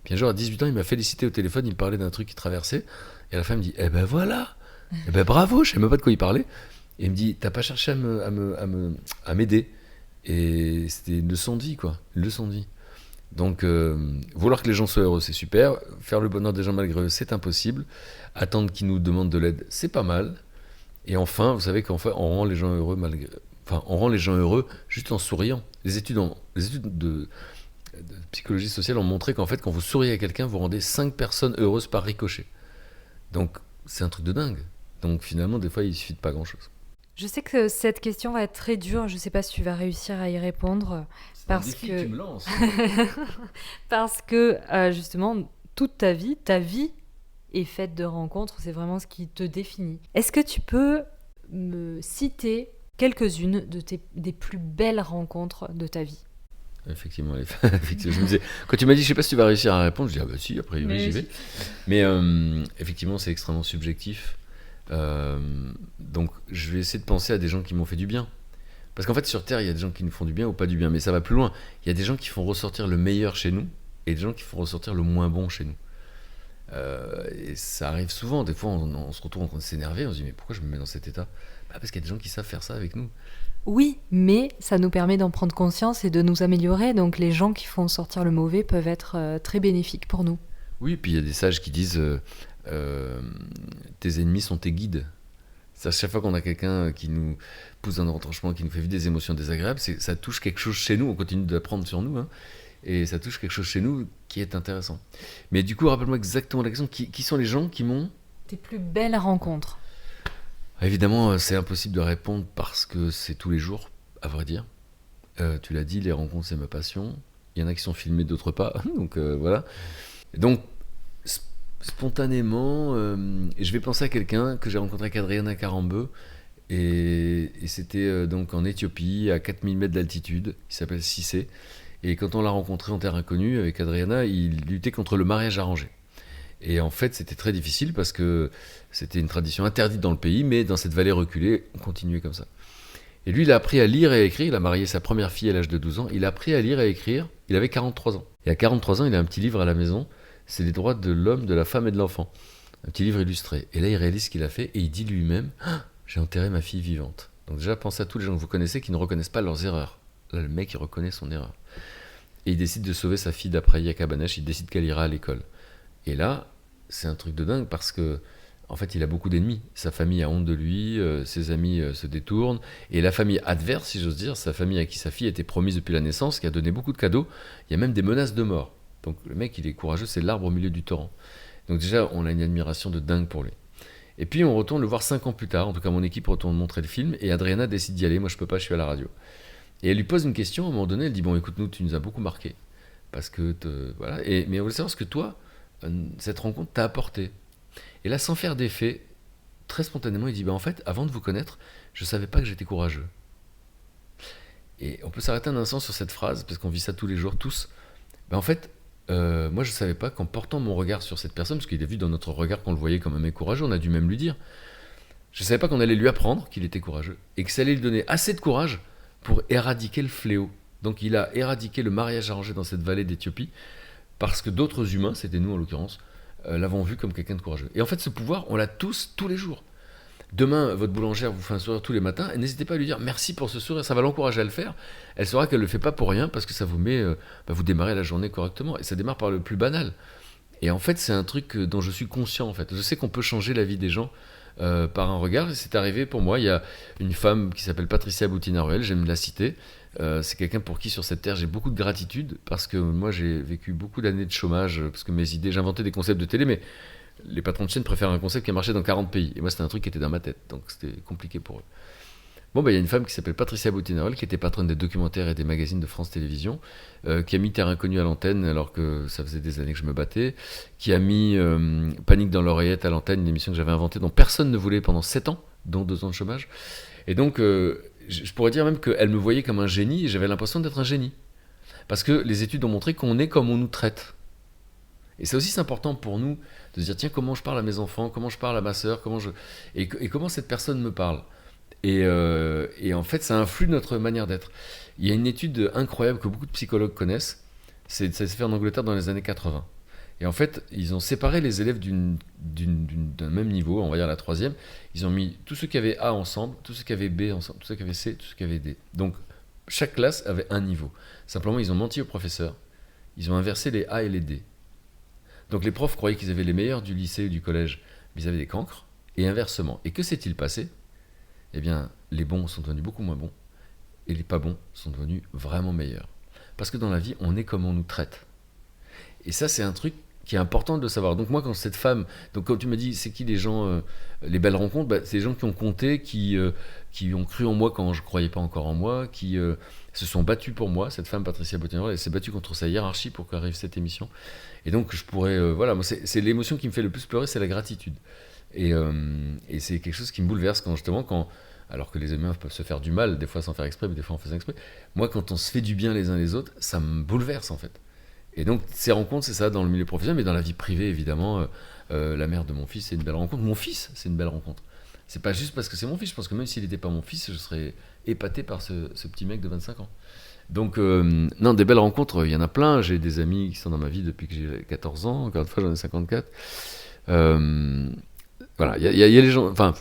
Puis un jour à 18 ans, il m'a félicité au téléphone, il me parlait d'un truc qui traversait, et à la fin il me dit « Eh ben voilà, eh ben bravo !» Je savais même pas de quoi il parlait, et il me dit « T'as pas cherché à m'aider ?» Et c'était une leçon de vie, quoi, une leçon de vie. Donc, vouloir que les gens soient heureux, c'est super. Faire le bonheur des gens malgré eux, c'est impossible. Attendre qu'ils nous demandent de l'aide, c'est pas mal. Et enfin, vous savez qu'en fait, on rend les gens heureux juste en souriant. Les études de psychologie sociale ont montré qu'en fait, quand vous souriez à quelqu'un, vous rendez 5 personnes heureuses par ricochet. Donc, c'est un truc de dingue. Donc, finalement, des fois, il suffit de pas grand-chose. Je sais que cette question va être très dure. Je ne sais pas si tu vas réussir à y répondre. Parce que tu me lances. Parce que justement, toute ta vie est faite de rencontres. C'est vraiment ce qui te définit. Est-ce que tu peux me citer quelques-unes des plus belles rencontres de ta vie ? Effectivement, je me disais, quand tu m'as dit, je sais pas si tu vas réussir à répondre, je dis ah bah si, a priori j'y vais. Mais effectivement, c'est extrêmement subjectif. Donc je vais essayer de penser à des gens qui m'ont fait du bien, parce qu'en fait sur Terre il y a des gens qui nous font du bien ou pas du bien, mais ça va plus loin. Il y a des gens qui font ressortir le meilleur chez nous et des gens qui font ressortir le moins bon chez nous, et ça arrive souvent. Des fois on se retrouve en train de s'énerver, on se dit mais pourquoi je me mets dans cet état ? Parce qu'il y a des gens qui savent faire ça avec nous. Oui, mais ça nous permet d'en prendre conscience et de nous améliorer. Donc les gens qui font sortir le mauvais peuvent être très bénéfiques pour nous. Oui, puis il y a des sages qui disent tes ennemis sont tes guides. C'est à chaque fois qu'on a quelqu'un qui nous pousse dans un retranchement, qui nous fait vivre des émotions désagréables, ça touche quelque chose chez nous. On continue d'apprendre sur nous, hein, et ça touche quelque chose chez nous qui est intéressant. Mais du coup, rappelle-moi exactement la question. Qui sont les gens qui m'ont... Tes plus belles rencontres? Évidemment, c'est impossible de répondre parce que c'est tous les jours, à vrai dire. Tu l'as dit, les rencontres, c'est ma passion. Il y en a qui sont filmés, d'autres pas. Donc voilà. Et donc, spontanément, je vais penser à quelqu'un que j'ai rencontré avec Adriana Karambeu. Et c'était donc en Éthiopie, à 4000 mètres d'altitude. Il s'appelle Cissé. Et quand on l'a rencontré en terre inconnue avec Adriana, il luttait contre le mariage arrangé. Et en fait, c'était très difficile parce que c'était une tradition interdite dans le pays, mais dans cette vallée reculée, on continuait comme ça. Et lui, il a appris à lire et à écrire. Il a marié sa première fille à l'âge de 12 ans. Il a appris à lire et à écrire. Il avait 43 ans. Et à 43 ans, il a un petit livre à la maison. C'est les droits de l'homme, de la femme et de l'enfant. Un petit livre illustré. Et là, il réalise ce qu'il a fait et il dit lui-même « J'ai enterré ma fille vivante ». Donc déjà, pensez à tous les gens que vous connaissez qui ne reconnaissent pas leurs erreurs. Là, le mec, il reconnaît son erreur. Et il décide de sauver sa fille d'après Yakabanesh. Il décide qu'elle ira à l'école. Et là, c'est un truc de dingue parce que, en fait, il a beaucoup d'ennemis. Sa famille a honte de lui, ses amis se détournent. Et la famille adverse, si j'ose dire, sa famille à qui sa fille était promise depuis la naissance, qui a donné beaucoup de cadeaux, il y a même des menaces de mort. Donc le mec, il est courageux, c'est l'arbre au milieu du torrent. Donc déjà, on a une admiration de dingue pour lui. Et puis on retourne le voir 5 ans plus tard, en tout cas mon équipe retourne montrer le film, et Adriana décide d'y aller, moi je peux pas, je suis à la radio. Et elle lui pose une question, à un moment donné, elle dit « Bon, écoute, nous, tu nous as beaucoup marqué. Parce que, voilà. Mais on voulait savoir ce que toi, cette rencontre t'a apporté. » Et là, sans faire d'effet, très spontanément, il dit « En fait, avant de vous connaître, je savais pas que j'étais courageux. » Et on peut s'arrêter un instant sur cette phrase, parce qu'on vit ça tous les jours, tous. En fait, moi, je savais pas qu'en portant mon regard sur cette personne, parce qu'il a vu dans notre regard qu'on le voyait comme un mec courageux, on a dû même lui dire, je savais pas qu'on allait lui apprendre qu'il était courageux, et que ça allait lui donner assez de courage pour éradiquer le fléau. Donc il a éradiqué le mariage arrangé dans cette vallée d'Éthiopie, parce que d'autres humains, c'était nous en l'occurrence, l'avons vu comme quelqu'un de courageux. Et en fait, ce pouvoir, on l'a tous les jours. Demain, votre boulangère vous fait un sourire tous les matins, et n'hésitez pas à lui dire merci pour ce sourire, ça va l'encourager à le faire. Elle saura qu'elle ne le fait pas pour rien, parce que ça vous met, vous démarrez la journée correctement. Et ça démarre par le plus banal. Et en fait, c'est un truc dont je suis conscient. En fait. Je sais qu'on peut changer la vie des gens par un regard, et c'est arrivé pour moi. Il y a une femme qui s'appelle Patricia Boutina-Ruel, j'aime la citer. C'est quelqu'un pour qui sur cette terre j'ai beaucoup de gratitude, parce que moi j'ai vécu beaucoup d'années de chômage, parce que mes idées, j'inventais des concepts de télé, mais les patrons de chaîne préfèrent un concept qui a marché dans 40 pays. Et moi, c'était un truc qui était dans ma tête. Donc, c'était compliqué pour eux. Bon, il y a une femme qui s'appelle Patricia Boutina-Ruel, qui était patronne des documentaires et des magazines de France Télévisions, qui a mis Terre Inconnue à l'antenne, alors que ça faisait des années que je me battais, qui a mis Panique dans l'oreillette à l'antenne, une émission que j'avais inventée, dont personne ne voulait pendant 7 ans, dont 2 ans de chômage. Et donc, je pourrais dire même qu'elle me voyait comme un génie, et j'avais l'impression d'être un génie. Parce que les études ont montré qu'on est comme on nous traite. Et c'est aussi important pour nous de se dire, tiens, comment je parle à mes enfants, comment je parle à ma sœur, et comment cette personne me parle. Et en fait, ça influe notre manière d'être. Il y a une étude incroyable que beaucoup de psychologues connaissent, ça s'est fait en Angleterre dans les années 80. Et en fait, ils ont séparé les élèves d'un même niveau, on va dire la 3e, ils ont mis tous ceux qui avaient A ensemble, tous ceux qui avaient B ensemble, tous ceux qui avaient C, tous ceux qui avaient D. Donc, chaque classe avait un niveau. Simplement, ils ont menti aux professeurs, ils ont inversé les A et les D. Donc les profs croyaient qu'ils avaient les meilleurs du lycée ou du collège, mais ils avaient des cancres, et inversement. Et que s'est-il passé ? Eh bien, les bons sont devenus beaucoup moins bons, et les pas bons sont devenus vraiment meilleurs. Parce que dans la vie, on est comme on nous traite. Et ça, c'est un truc qui est important de savoir. Donc moi, quand cette femme... Donc quand tu me dis, c'est qui les gens, les belles rencontres, c'est les gens qui ont compté, qui ont cru en moi quand je ne croyais pas encore en moi, qui se sont battus pour moi. Cette femme, Patricia Boutina-Ruel, elle s'est battue contre sa hiérarchie pour qu'arrive cette émission. Et donc, je pourrais... voilà, moi, c'est l'émotion qui me fait le plus pleurer, c'est la gratitude. Et c'est quelque chose qui me bouleverse alors que les humains peuvent se faire du mal, des fois sans faire exprès, mais des fois en faisant exprès. Moi, quand on se fait du bien les uns les autres, ça me bouleverse, en fait. Et donc, ces rencontres, c'est ça dans le milieu professionnel, mais dans la vie privée, évidemment, la mère de mon fils, c'est une belle rencontre. Mon fils, c'est une belle rencontre. C'est pas juste parce que c'est mon fils. Je pense que même s'il n'était pas mon fils, je serais épaté par ce petit mec de 25 ans. Donc, non, des belles rencontres, il y en a plein. J'ai des amis qui sont dans ma vie depuis que j'ai 14 ans. Encore une fois, j'en ai 54. Voilà, il y a les gens... Enfin,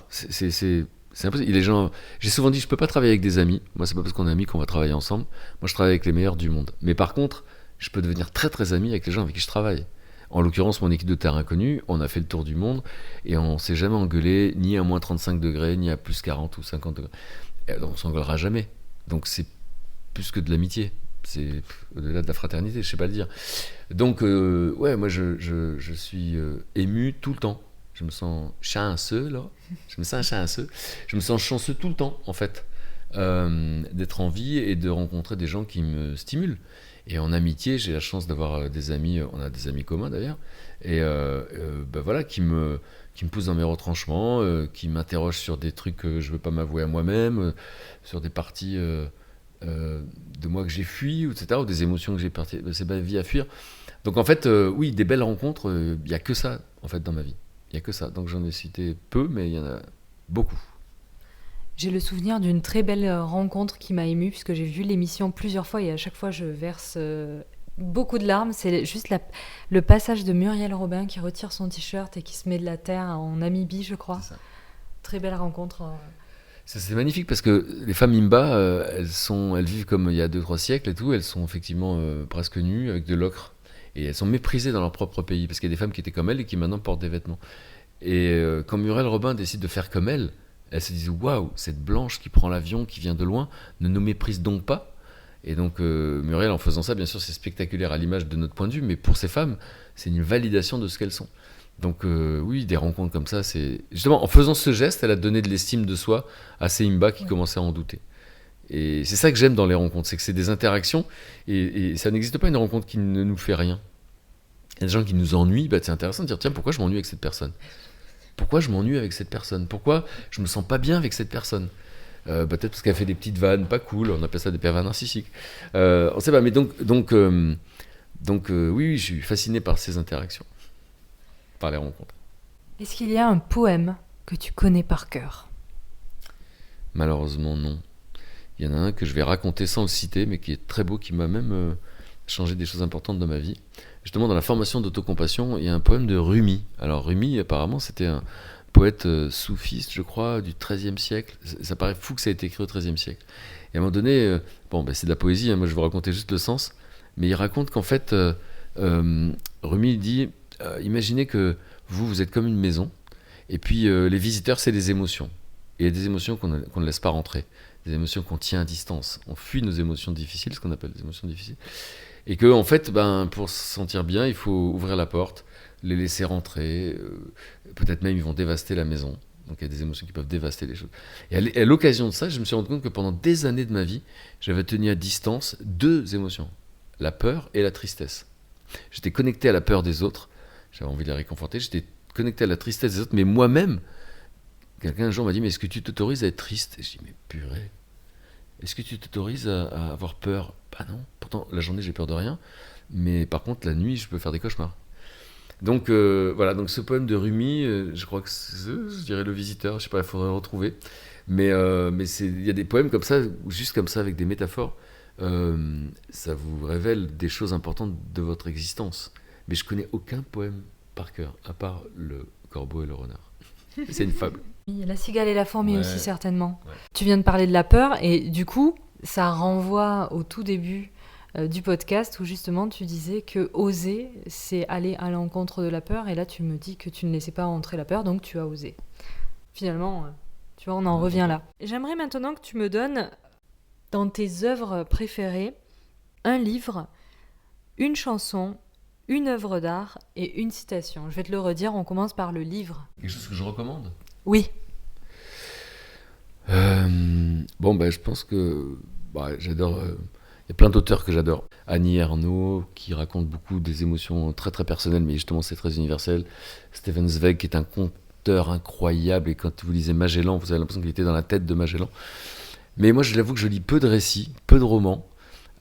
C'est impossible. Les gens, j'ai souvent dit, je peux pas travailler avec des amis. Moi, c'est pas parce qu'on est amis qu'on va travailler ensemble. Moi, je travaille avec les meilleurs du monde. Mais par contre, je peux devenir très très ami avec les gens avec qui je travaille. En l'occurrence, mon équipe de terre inconnue, on a fait le tour du monde et on s'est jamais engueulé ni à moins 35 degrés, ni à plus 40 ou 50 degrés. Et donc, on s'engueulera jamais. Donc, c'est plus que de l'amitié. C'est au-delà de la fraternité, je sais pas le dire. Donc, ouais, moi, je suis ému tout le temps. Je me sens chanceux, là. Je me sens chanceux. Je me sens chanceux tout le temps, en fait, d'être en vie et de rencontrer des gens qui me stimulent. Et en amitié, j'ai la chance d'avoir des amis, on a des amis communs d'ailleurs, et voilà, qui me poussent dans mes retranchements, qui m'interrogent sur des trucs que je ne veux pas m'avouer à moi-même, sur des parties de moi que j'ai fui, etc., ou des émotions que j'ai passé ma vie à fuir. Donc en fait, oui, des belles rencontres, il n'y a que ça, en fait, dans ma vie. Il n'y a que ça. Donc j'en ai cité peu, mais il y en a beaucoup. J'ai le souvenir d'une très belle rencontre qui m'a émue, puisque j'ai vu l'émission plusieurs fois et à chaque fois je verse beaucoup de larmes. C'est juste le passage de Muriel Robin qui retire son t-shirt et qui se met de la terre en Namibie, je crois. C'est ça. Très belle rencontre. C'est magnifique parce que les femmes Imba, elles vivent comme il y a 2-3 siècles et tout. Elles sont effectivement presque nues avec de l'ocre. Et elles sont méprisées dans leur propre pays parce qu'il y a des femmes qui étaient comme elles et qui maintenant portent des vêtements. Et quand Muriel Robin décide de faire comme elles se disent waouh, cette blanche qui prend l'avion, qui vient de loin, ne nous méprise donc pas. Et donc Muriel, en faisant ça, bien sûr, c'est spectaculaire à l'image de notre point de vue, mais pour ces femmes, c'est une validation de ce qu'elles sont. Donc oui, des rencontres comme ça, c'est justement en faisant ce geste, elle a donné de l'estime de soi à ces Imba qui commençaient à en douter. Et c'est ça que j'aime dans les rencontres, c'est que c'est des interactions et ça n'existe pas une rencontre qui ne nous fait rien. Il y a des gens qui nous ennuient, c'est intéressant de dire tiens, pourquoi je m'ennuie avec cette personne ? Pourquoi je m'ennuie avec cette personne ? Pourquoi je me sens pas bien avec cette personne ? Peut-être parce qu'elle fait des petites vannes pas cool, on appelle ça des pervers narcissiques. On sait pas, mais donc oui, je suis fasciné par ces interactions, par les rencontres. Est-ce qu'il y a un poème que tu connais par cœur ? Malheureusement, non. Il y en a un que je vais raconter sans le citer, mais qui est très beau, qui m'a même changé des choses importantes dans ma vie. Justement, dans la formation d'autocompassion, il y a un poème de Rumi. Alors Rumi, apparemment, c'était un poète soufiste, je crois, du XIIIe siècle. Ça paraît fou que ça ait été écrit au XIIIe siècle. Et à un moment donné, c'est de la poésie, hein, moi je vais vous raconter juste le sens, mais il raconte qu'en fait, Rumi dit, imaginez que vous êtes comme une maison, et puis les visiteurs, c'est des émotions. Et il y a des émotions qu'on ne laisse pas rentrer, des émotions qu'on tient à distance. On fuit nos émotions difficiles, ce qu'on appelle des émotions difficiles. Et que, en fait, pour se sentir bien, il faut ouvrir la porte, les laisser rentrer. Peut-être même, ils vont dévaster la maison. Donc, il y a des émotions qui peuvent dévaster les choses. Et à l'occasion de ça, je me suis rendu compte que pendant des années de ma vie, j'avais tenu à distance 2 émotions, la peur et la tristesse. J'étais connecté à la peur des autres. J'avais envie de les réconforter. J'étais connecté à la tristesse des autres. Mais moi-même, quelqu'un un jour m'a dit « Mais est-ce que tu t'autorises à être triste ?» Et je dis « Mais purée, est-ce que tu t'autorises à avoir peur ?» Bah non, pourtant la journée j'ai peur de rien, mais par contre la nuit je peux faire des cauchemars. Donc voilà, donc ce poème de Rumi, je crois que je dirais Le Visiteur, je sais pas, il faudrait le retrouver, mais il y a des poèmes comme ça, juste comme ça avec des métaphores, ça vous révèle des choses importantes de votre existence. Mais je connais aucun poème par cœur, à part Le Corbeau et le Renard. C'est une fable. Oui, La Cigale et la Fourmi aussi certainement. Ouais. Tu viens de parler de la peur et du coup, ça renvoie au tout début du podcast où justement tu disais que oser, c'est aller à l'encontre de la peur. Et là, tu me dis que tu ne laissais pas entrer la peur, donc tu as osé. Finalement, tu vois, on en revient là. J'aimerais maintenant que tu me donnes, dans tes œuvres préférées, un livre, une chanson, une œuvre d'art et une citation. Je vais te le redire, on commence par le livre. Quelque chose que je recommande ? Oui. Je pense que j'adore. Il y a plein d'auteurs que j'adore. Annie Ernaux, qui raconte beaucoup des émotions très très personnelles, mais justement c'est très universel. Stefan Zweig, qui est un conteur incroyable, et quand vous lisez Magellan, vous avez l'impression qu'il était dans la tête de Magellan. Mais moi, je l'avoue que je lis peu de récits, peu de romans,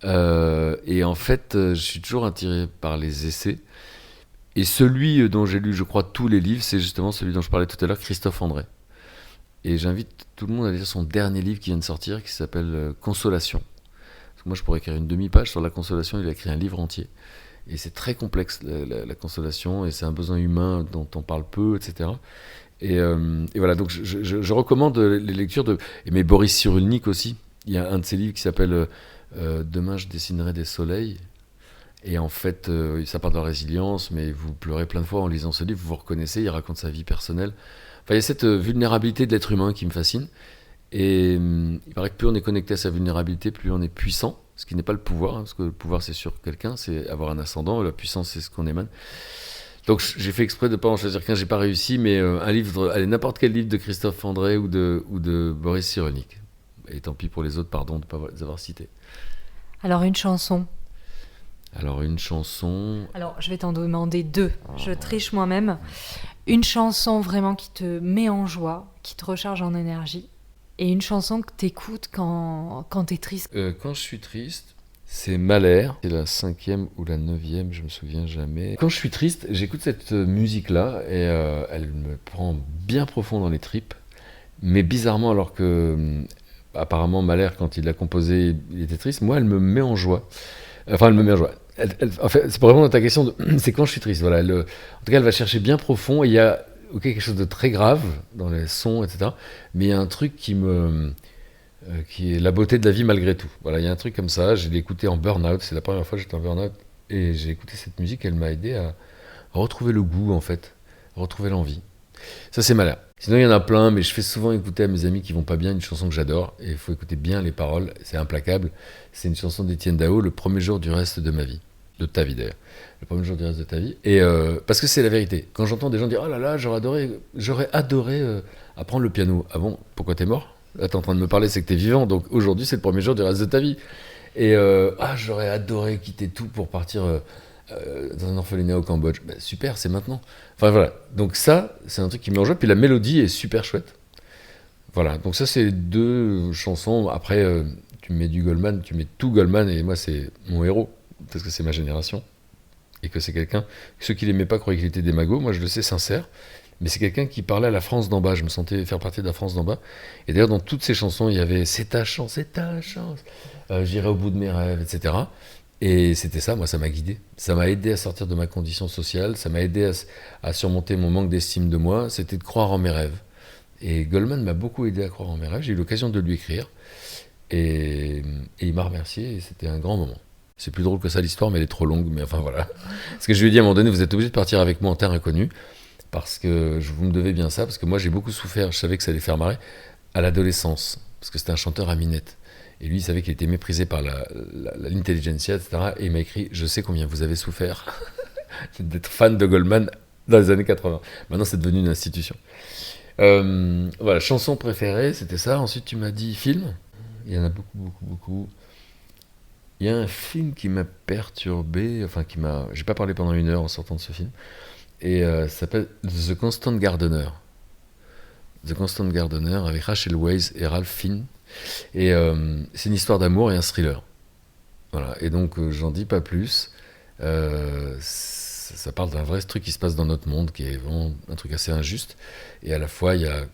et en fait, je suis toujours attiré par les essais. Et celui dont j'ai lu, je crois, tous les livres, c'est justement celui dont je parlais tout à l'heure, Christophe André. Et j'invite tout le monde à lire son dernier livre qui vient de sortir, qui s'appelle Consolation. Parce que moi, je pourrais écrire une demi-page sur la consolation, il a écrit un livre entier. Et c'est très complexe, la consolation, et c'est un besoin humain dont on parle peu, etc. Et voilà, donc je recommande les lectures de... Mais Boris Cyrulnik aussi, il y a un de ses livres qui s'appelle Demain je dessinerai des soleils. Et en fait, ça parle de la résilience, mais vous pleurez plein de fois en lisant ce livre, vous vous reconnaissez, il raconte sa vie personnelle. Enfin, il y a cette vulnérabilité de l'être humain qui me fascine. Et il paraît que plus on est connecté à sa vulnérabilité, plus on est puissant, ce qui n'est pas le pouvoir, parce que le pouvoir c'est sur quelqu'un, c'est avoir un ascendant, et la puissance c'est ce qu'on émane. Donc j'ai fait exprès de ne pas en choisir qu'un, j'ai pas réussi, mais un livre, allez, n'importe quel livre de Christophe André ou de Boris Cyrulnik. Et tant pis pour les autres, pardon de ne pas les avoir cités. Alors une chanson. Alors une chanson... Alors je vais t'en demander 2, je triche moi-même. Une chanson vraiment qui te met en joie, qui te recharge en énergie, et une chanson que t'écoutes quand t'es triste. Quand je suis triste, c'est Mahler, c'est la 5e ou la 9e, je me souviens jamais. Quand je suis triste, j'écoute cette musique-là, et elle me prend bien profond dans les tripes, mais bizarrement, alors que apparemment Mahler, quand il l'a composée, il était triste, moi elle me met en joie. Enfin, elle me met en joie. En fait, c'est pour répondre à ta question, c'est quand je suis triste. Voilà, en tout cas, elle va chercher bien profond, et il y a quelque chose de très grave dans les sons, etc. Mais il y a un truc qui est la beauté de la vie malgré tout. Voilà, il y a un truc comme ça. Je l'ai écouté en burn-out. C'est la première fois que j'étais en burn-out, et j'ai écouté cette musique. Elle m'a aidé à retrouver le goût, en fait, à retrouver l'envie. Ça, c'est Mahler. Sinon, il y en a plein, mais je fais souvent écouter à mes amis qui vont pas bien une chanson que j'adore, et il faut écouter bien les paroles. C'est implacable. C'est une chanson d'Étienne Dao, Le premier jour du reste de ma vie. De ta vie d'ailleurs, le premier jour du reste de ta vie, et parce que c'est la vérité. Quand j'entends des gens dire « Oh là là, j'aurais adoré apprendre le piano », ah bon, pourquoi t'es mort ? Là t'es en train de me parler, c'est que t'es vivant, donc aujourd'hui c'est le premier jour du reste de ta vie. Et j'aurais adoré quitter tout pour partir dans un orphelinat au Cambodge. Ben, super, c'est maintenant. Enfin voilà, donc ça c'est un truc qui me met en joie, puis la mélodie est super chouette. Voilà, donc ça c'est 2 chansons. Après tu mets du Goldman, tu mets tout Goldman, et moi c'est mon héros, parce que c'est ma génération, et que c'est quelqu'un, ceux qui l'aimaient pas croyaient qu'il était démago, moi je le sais, sincère, mais c'est quelqu'un qui parlait à la France d'en bas, je me sentais faire partie de la France d'en bas, et d'ailleurs dans toutes ces chansons, il y avait « c'est ta chance, j'irai au bout de mes rêves », etc. Et c'était ça, moi ça m'a guidé, ça m'a aidé à sortir de ma condition sociale, ça m'a aidé à surmonter mon manque d'estime de moi, c'était de croire en mes rêves. Et Goldman m'a beaucoup aidé à croire en mes rêves, j'ai eu l'occasion de lui écrire, et il m'a remercié, et c'était un grand moment. C'est plus drôle que ça l'histoire, mais elle est trop longue, mais enfin voilà. Parce que je lui ai dit à un moment donné, vous êtes obligé de partir avec moi en terre inconnue, parce que vous me devez bien ça, parce que moi j'ai beaucoup souffert, je savais que ça allait faire marrer, à l'adolescence, parce que c'était un chanteur à minette. Et lui, il savait qu'il était méprisé par l'intelligentsia, etc. Et il m'a écrit « Je sais combien vous avez souffert d'être fan de Goldman dans les années 80. » Maintenant, c'est devenu une institution. Voilà, chanson préférée, c'était ça. Ensuite, tu m'as dit film. Il y en a beaucoup. Il y a un film qui m'a perturbé, enfin j'ai pas parlé pendant 1 heure en sortant de ce film, et ça s'appelle The Constant Gardener. The Constant Gardener avec Rachel Weisz et Ralph Fiennes. Et c'est une histoire d'amour et un thriller. Voilà. Et donc j'en dis pas plus. Ça parle d'un vrai truc qui se passe dans notre monde, qui est vraiment un truc assez injuste. Et à la fois, il y a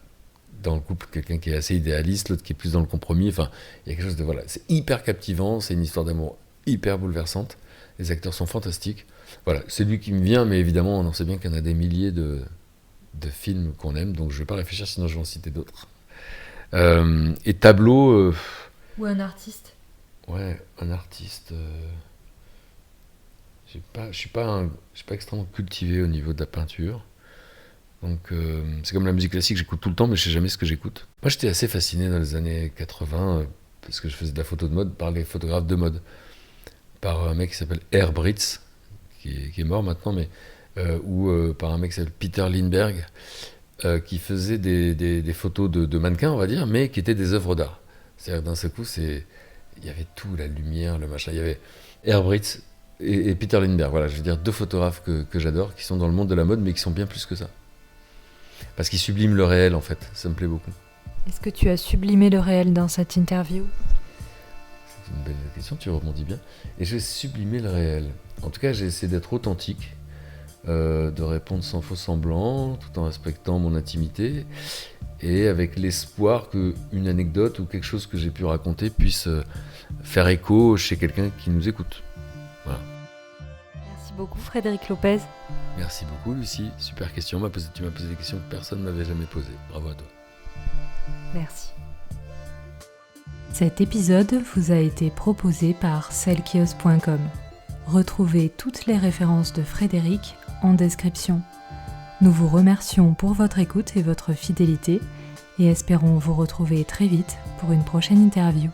dans le couple quelqu'un qui est assez idéaliste, l'autre qui est plus dans le compromis. Enfin, il y a quelque chose de voilà, c'est hyper captivant. C'est une histoire d'amour hyper bouleversante. Les acteurs sont fantastiques. Voilà, c'est lui qui me vient, mais évidemment, on sait bien qu'il y en a des milliers de films qu'on aime, donc je ne vais pas réfléchir, sinon je vais en citer d'autres. Et tableau... Ou un artiste. Ouais, un artiste... je suis pas extrêmement cultivé au niveau de la peinture. Donc c'est comme la musique classique, j'écoute tout le temps, mais je sais jamais ce que j'écoute. Moi j'étais assez fasciné dans les années 80, parce que je faisais de la photo de mode, par les photographes de mode. Par un mec qui s'appelle Herr Britz, qui est mort maintenant, mais... ou par un mec qui s'appelle Peter Lindbergh, qui faisait des photos de mannequins, on va dire, mais qui étaient des œuvres d'art. C'est-à-dire d'un seul coup, il y avait tout, la lumière, le machin. Il y avait Herr Britz et Peter Lindbergh. Voilà, je veux dire 2 photographes que j'adore, qui sont dans le monde de la mode, mais qui sont bien plus que ça. Parce qu'ils subliment le réel, en fait. Ça me plaît beaucoup. Est-ce que tu as sublimé le réel dans cette interview ? C'est une belle question, tu rebondis bien. Et j'ai sublimé le réel. En tout cas, j'ai essayé d'être authentique, de répondre sans faux semblant, tout en respectant mon intimité, et avec l'espoir qu'une anecdote ou quelque chose que j'ai pu raconter puisse faire écho chez quelqu'un qui nous écoute. Voilà. Merci beaucoup Frédéric Lopez. Merci beaucoup Lucie, super question, tu m'as posé des questions que personne ne m'avait jamais posées. Bravo à toi. Merci. Cet épisode vous a été proposé par selkios.com. Retrouvez toutes les références de Frédéric en description. Nous vous remercions pour votre écoute et votre fidélité et espérons vous retrouver très vite pour une prochaine interview.